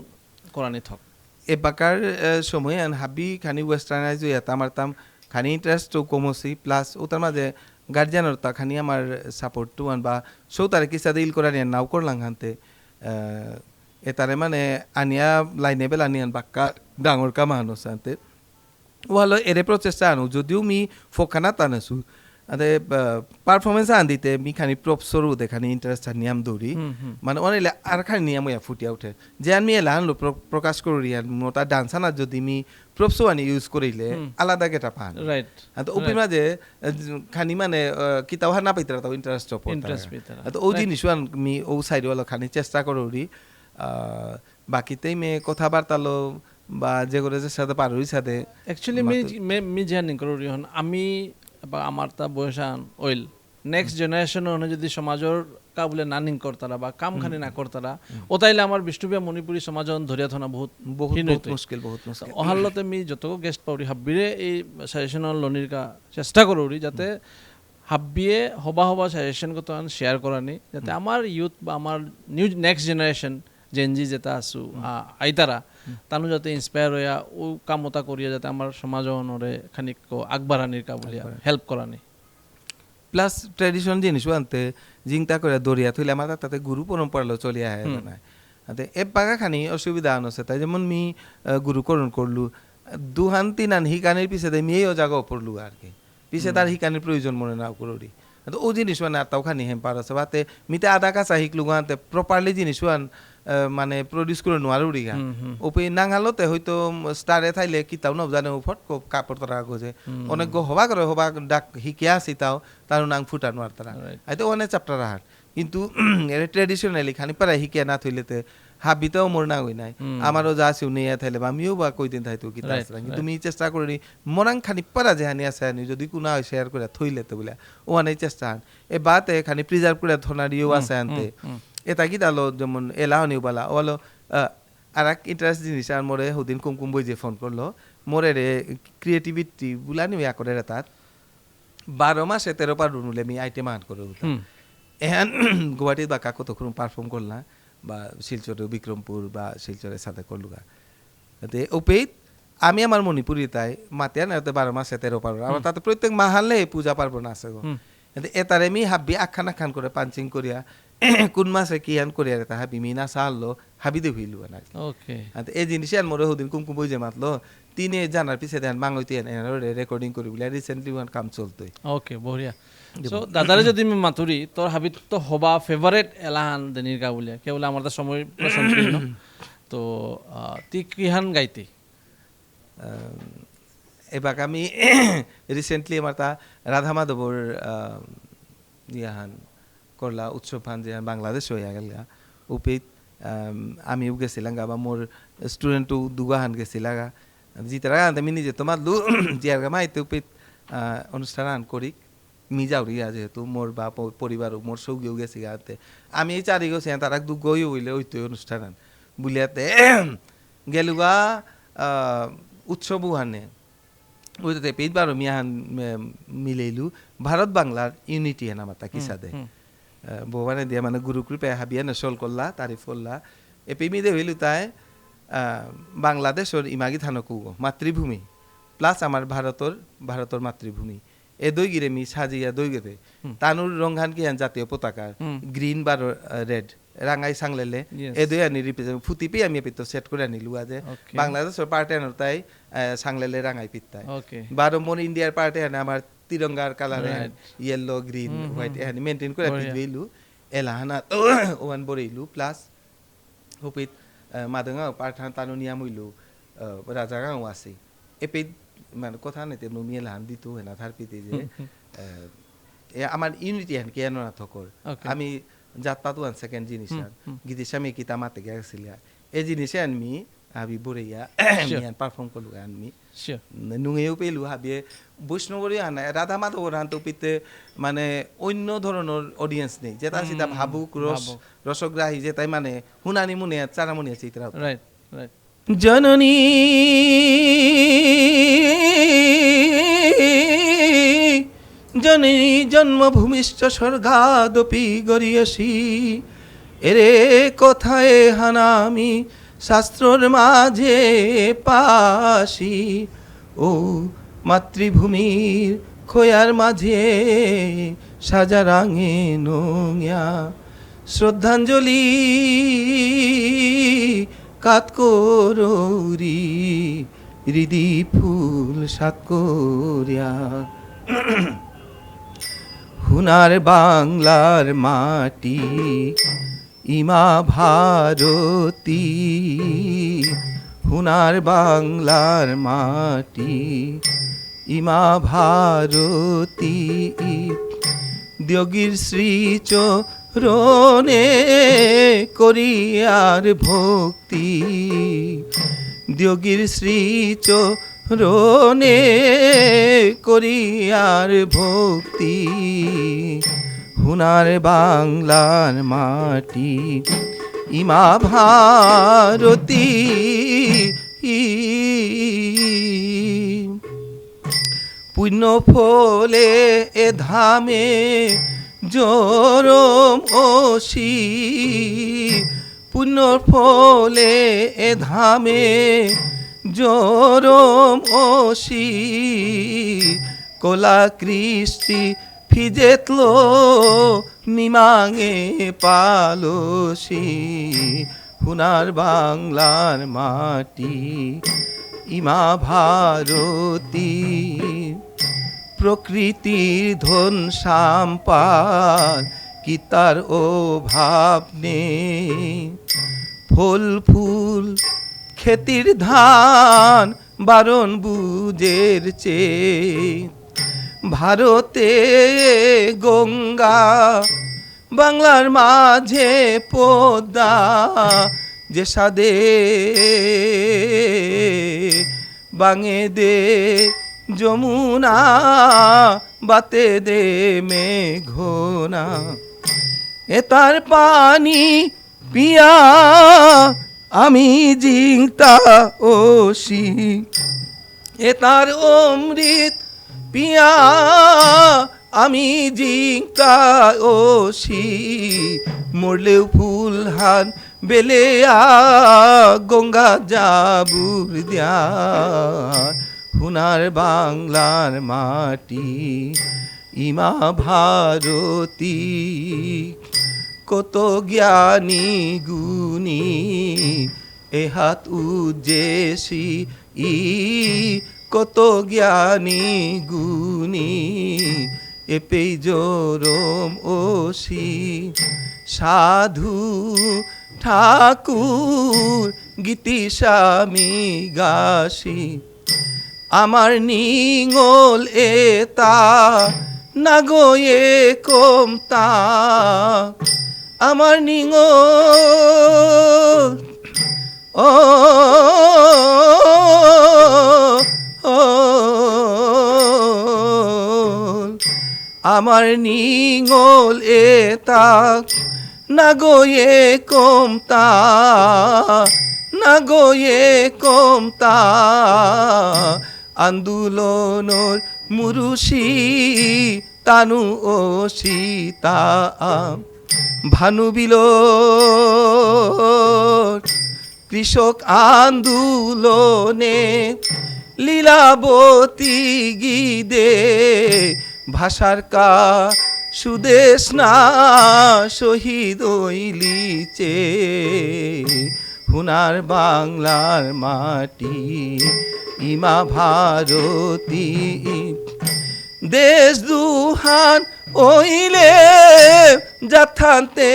করানি থক এ বাকার সময় আন হাবি খানি ওয়েস্টার্নাইজ হয়ে আমার তাম খানি ইন্টারেস্ট কমছি প্লাস ওটার মাঝে গার্জিয়ানের তা খানি আমার সাপোর্ট টু আন বা সৌ তারে কিসা দিল করানি নাও করলাম হানতে এটারে মানে আনিয়া লাইনে বেলা আনিয়ান বাক্কা ডাঙর কাম আনো সানতে ওয়ালো এরে প্রচেষ্টা আনো যদিও মি ফোকানা টানাসু আদে পারফরমেন্স আন দিতে মি খানি প্রপসরু দেখানি ইন্টারেস্ট নিয়াম দৌড়ি মানে অনেলে আর খানি নিয়াম ইয়া ফুটিয়া উঠে যে আমি এলা আনলো প্রকাশ করি আর মোটা ডান্সানা যদি মি প্রপসো আনি ইউজ করিলে আলাদা গেটা পান রাইট তো ওপির মাঝে খানি মানে কিতাব না পাইতরা তো ইন্টারেস্ট তো ও জিনিস মি ও সাইড ওয়ালা খানি চেষ্টা করি বাকিতেই মে কথাবার্তালো বা যে করে যে সাথে পারুই সাথে একচুয়ালি মি জানি করি হন আমি বা আমার তা বয়সান ওইল নেক্সট জেনারেশন যদি সমাজৰ কাবুলে নানিং করতারা বা কাম খানি না করতারা ওতাইলে আমার বিষ্ণুপ্রিয়া মণিপুরী সমাজন ধরিয়া থনা বহুত মুশকিল অহালতে মি যত গেস্ট পাউরি হাব্বিরে এই সাজেশন লনির কা চেষ্টা করি যাতে হাব্বিয়ে হবা সাজেশন কত শেয়ার করানি যাতে আমার ইউথ বা আমার নিউ নেক্সট জেনারেশন জেনজি যেটা আছো আইতারা তানু যাতে ইন্সপায়ার হইয়া ও কামতা করিয়া যাতে আমার সমাজনরে খানিক আগবাড়ানির কাবুলিয়া হেল্প করানি প্লাস ট্রেডিশন জিনিস আনতে জিংতা করে দরিয়া থইলে আমার তাতে গুরু পরম্পরা চলিয়া আহে না আতে এ বাগা খানি অসুবিধা আনছে তাই যেমন মি গুরুকরণ করলু দুহান তিনান হিকানির পিছে মি এই জায়গা পড়লু আর কি পিছে তার হিকানির প্রয়োজন মনে না করি তো ও জিনিস মানে আর তাও খানি হেম্পার আছে বাতে মিতে আধা কাঁচা শিখলু আনতে প্রপারলি জিনিস মানে প্রডিউস করে নোয়ারু রিগা ওপে নাঙালতে হয়তো স্টারে থাইলে কিতাও নবজানে ফট কাপড় তরা গোজে অনেক হবা করে হবা ডাক শিকিয়া আসি তার নাং ফুটা নোয়ার তারা হয়তো অনেক চাপটা রাহার কিন্তু এর ট্রেডিশনালি খানি পারা শিকিয়া না থইলেতে হাবিতেও মোর না হই নাই আমারও যা আছে নিয়ে থাইলে বা আমিও বা কই দিন থাইতো কিতা কিন্তু আমি চেষ্টা করি মোরাং খানি পারা যে হানি আছে আনি যদি কোনা হয় শেয়ার করে থইলে তো বলে ও আনাই চেষ্টা আন এ বাতে খানি প্রিজার্ভ করে থনারিও আছে আনতে এটা কি দালো যেমন এলাহনিও বালা ওলো আর এক ইন্টারেস্ট জিনিস আর মোরে হুদিন কুমকুম বই যে ফোন করলো মোরে রে ক্রিয়েটিভিটি বুলানি ইয়া করে তাত 12 মাসে 13 পার নুলে আমি আইটেম আন করে এহান গুয়াহাটির বা কাকো তখন পারফর্ম করলাম বা শিলচরে বিক্রমপুর বা শিলচরের সাথে করলুগা ওপেই আমি আমার মণিপুরি তাই মাতিয়া না 12 মাসে 13 পার আমার তাতে প্রত্যেক মাহালে পূজা পার্বণ আছে গো এটারে আমি হাবি আখান করে পাঞ্চিং করিয়া কোন মাসে কি আন করিয়া তা হাবি মিনা সারলো হাবি দে হইলু না ওকে এই জিনিস আর মোরে হুদিন কুমকুম বই যে মাতলো তিনে জানার পিছে দেন বাংলাতে রেকর্ডিং করি বলে রিসেন্টলি ওয়ান কাম চলতোই ওকে বঢ়িয়া সো দাদারে যদি আমি মাতুরি তোর হাবিত তো হবা ফেভারিট এলাহান দেনির গা বলিয়া কে বলে আমার তো সময় সংকীর্ণ তো তি কিহান গাইতে এবার আমি রিসেন্টলি আমার তা রাধা মাধবর ইয়াহান করলা উৎসব হান যে বাংলাদেশ হইয়া গেল উপিত আমিও গেছিলাম গা বা মোর স্টুডেন্টও দুগাহান গেছিলা গা জিতারা আমি নিজে তোমার লু জিয়ার গা মাইতে উপিত অনুষ্ঠান আন করি মি যাওরিয়া যেহেতু মোর বা পরিবার মোর সৌগিও গেছি গাতে আমি এই চারি গেছি তারা দু গই হইলে ওইতো অনুষ্ঠান আন বুলিয়াতে গেলুগা উৎসব হানে ওইটাতে পেটবার মিয়াহান মিলাইলু ভারত বাংলার ইউনিটি হেন আমার তা কিসাদে ভগবানে দিয়া মানে গুরু কৃপায় হাবিয়া নসল করলা তারিফ করলা এপিমিদে হইলু তাই বাংলাদেশর ইমাগি থানকু মাতৃভূমি প্লাস আমার ভারতর মাতৃভূমি এ দই গিরে মি সাজিয়া দই গেতে তানুর রংহান কি জাতীয় পতাকার গ্রিন বা রেড রাঙাই সাংলেলে এ দই আনি রিপ্রেজেন্ট ফুটিপি আমি পিত্ত সেট করে আনিলু আজে বাংলাদেশের পার্টি আনার তাই সাংলেলে রাঙাই পিত্তায় বারো মোর ইন্ডিয়ার পার্টি আনে আমার তিরঙ্গার কালারে ইয়েলো গ্রিন হোয়াইট এখানে মেনটেন করে পিটবেইলু এলাহানা ওয়ান বরেইলু প্লাস হুপিত মাদঙ্গা পাঠান তানু নিয়াম হইলু রাজাগাঁও আছে এপিত মানে কথা নেতে নুমি এলাহান দিতু হেনা থার পিতে যে আমার ইউনিটি হ্যান কেন না থকর Okay. আমি জাত পাতু আন সেকেন্ড জিনিস গীতিস আমি কিতা মাতে গেছিলা এই জিনিসে আনমি আবি বুড়িয়া মিয়ান পারফর্ম করলু আনমি Sure. নুঙেও পেলু হাবিয়ে বৈষ্ণবরী আনা রাধা মাধব রান তো পিতে মানে অন্য ধরনের অডিয়েন্স নেই যেটা সেটা ভাবুক রসগ্রাহী যে তাই মানে হুনানি মুনে চারামুনি আছে ইতরা Right, right. জননী জননী জন্মভূমিশ্চ স্বর্গাদপি গরিয়সী এরে কথায় হানামি শাস্ত্রর মাঝে পাশি ও মাতৃভূমির খোয়ার মাঝে সাজা রাঙে নোংয়া শ্রদ্ধাঞ্জলি কাতকরি হৃদি ফুল সাতকরিয়া হুনার বাংলার মাটি ইমা ভারতী হুনার বাংলার মাটি ইমা ভারতী দ্যোগীর শ্রীচরণে করিয়ার ভক্তি দ্যোগীর শ্রীচরণে করিয়ার ভক্তি হুনার বাংলার মাটি ইমা ভারতী পুণ্য ফলে এ ধামে জরম ওসি পুণ্য ফলে এ ধামে জরম ওসি কোলা কৃষ্টি ফিজেতলো মিমাঙে পালসি হুনার বাংলার মাটি ইমা ভারতী প্রকৃতির ধন সম্পদ কি তার অভাব নেই ফল ফুল খেতির ধান বারণ বুঝের চেয়ে ভারতে গঙ্গা বাংলার মাঝে পদ্মা যে সাদে বাঙে দে যমুনা বাতে দে মেঘনা এ তার পানি পিয়া আমি জিংতা ওসি এ তার অমৃত পিয়া আমি জিংতা ওসি মরলেও ফুলহান বেলেয়া গঙ্গা জাবুর দিয়া হুনার বাংলার মাটি ইমা ভারতী কত জ্ঞানী গুণী এহাত উজ্জেসি ই কত জ্ঞানী গুণী এপেই জরম ওসি সাধু ঠাকুর গীতি স্বামী গাসি আমার নিঙল এতা নাগয়ে কমতা আমার নিঙল ও আমার নিঙল এতা নাগয়ে কমতা নাগয়ে কমতা আন্দোলনর মুরুষি তানু ও সীতা ভানুবিল কৃষক আন্দোলনে লীলাবতী গীদে ভাষার কা সুদেশ না শহীদ লিচে হুনার বাংলার মাটি ইমা ভারতী দেশ দুহান ওইলে যাথান্তে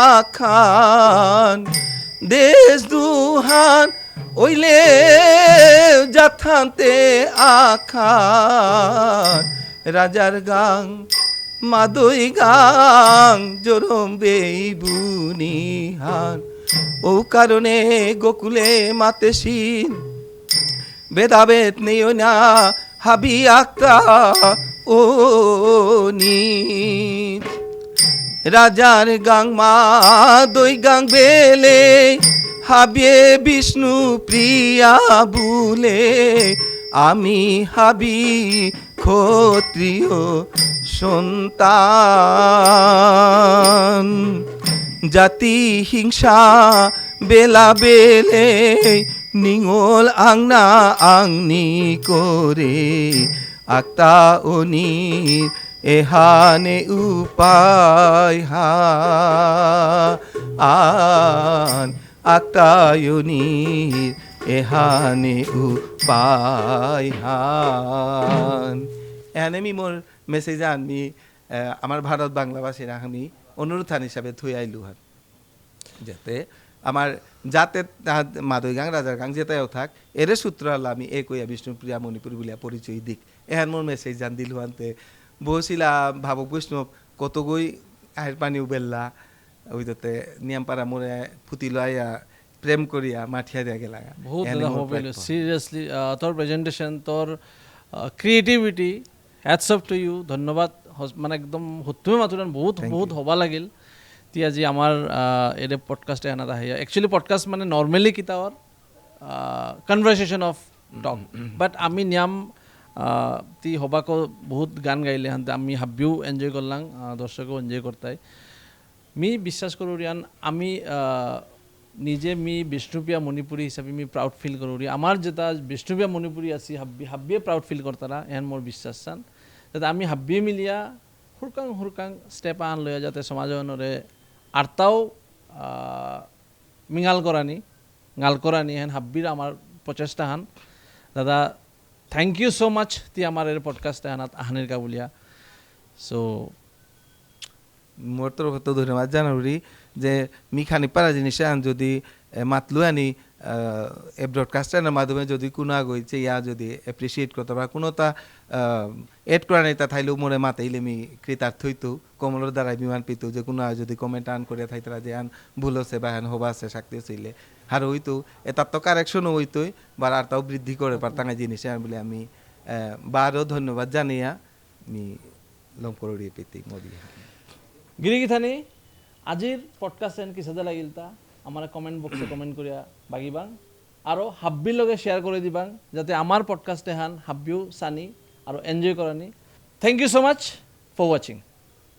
আখান দেশ দুহান ওইলে যাথান্তে আখান রাজার গাং মাদই গাং জরম বেইবুনি হান ও কারণে গোকুলে মাতেশীল ভেদাভেদ নেই না হাবি আক্তা ও নি রাজার গাং মা দই গাং বেলে হাবিয়ে বিষ্ণু প্রিয়া বুলে আমি হাবি ক্ষত্রিয় সন্তান জাতি হিংসা বেলা বেলে নিঙল আংনা আংনি করে আক্তা অনির এহানে উপায় আন আক্তায়নির এহানে উপায় হান এহানে আমি মোর মেসেজ আনমি আমার ভারত বাংলাভাষীর আমি অনুরোধ হিসাবে থুই আইলু হান যাতে আমার যাতে মাদই গাং রাজার গাং যেটাও থাক এরে সূত্র হল আমি এ কইয়া বিষ্ণুপ্রিয়া মণিপুর বলিয়া পরিচয় দিক এহান মোর মেসেজ জান দিল আনতে বসিলা ভাবক বৈষ্ণব কত গই আহের পানি উবেললা ওই তাতে নিয়ামপাড়া মোরে ফুটি লইয়া প্রেম করিয়া মাঠিয়া দিয়া গেলা বহুত দাদা হ'ব পাৰিলো সিৰিয়াসলি তোৰ প্ৰেজেন্টেশন তোৰ creativity hats off to you ধন্যবাদ মানে একদম হতুমে মাতুৰান বহুত বহুত হবা লাগিল তি আজি আমাৰ এৰে পডকাষ্ট এনাত আহে একচুয়ালি পডকাষ্ট মানে নৰ্মেলি কিতাৰ কনভাৰসেশন অফ টক বাট আমি নিয়ম তি হবাকো বহুত গান গাইলে হান আমি হাবিও এনজয় করলাম দর্শকও এনজয় করতাই মি বিশ্বাস করো রিয়ান আমি নিজে মি বিষ্ণুপ্রিয়া মণিপুরী হিসাবে মি প্রাউড ফিল করো রি আমার যেটা বিষ্ণুপ্রিয়া মণিপুরী আছি হাবিয়ে প্রাউড ফিল করতারা এন মোর বিশ্বাস চান যাতে আমি হাবিয়ে মিলিয়া হুরকাং স্টেপ আন লইয়া যাতে সমাজনরে আর্তাও মিঙাল করানি গাল করানি হেন হাব্বির আমার প্রচেষ্টা হান দাদা থ্যাংক ইউ সো মাচ তি আমার এর পডকাস্টে আনাত আহানির কাবুলিয়া সো মোর তরফ তো ধন্যবাদ জানাবি যে মিখানি পারা জিনিস আন যদি মাতলু আনি এ ব্রডকাস্টারের মাধ্যমে যদি কোনো আগইছে ইয়া যদি এপ্রিসিয়েট করতে পারে কোনো তা এড করা নেই তা থাইলেও মোরে মাতাইলে মি কৃতার্থ হইতো কমলের দ্বারা বিমান পেতো যে কোনো যদি কমেন্ট আন করে থাইতরা যে আন ভুল হচ্ছে বা আন হবা আছে শাক্তি ছিলে আর হইতো এটার তো কারেকশনও হইতোই বা আর তাও বৃদ্ধি করে পারতাম জিনিসে আন বলে আমি বারও ধন্যবাদ জানিয়া আমি লম করে পেতে মোদি গিরিগিথানি আজির পডকাস্ট এন কিসাদা লাগিল তা আমার কমেন্ট বক্সে কমেন্ট করিয়া বাগিবাং আরও হাব্বির লগে শেয়ার করে দিবাং যাতে আমার পডকাস্টে হান হাব্বিও সানি আর এনজয় করানি thank you so much for watching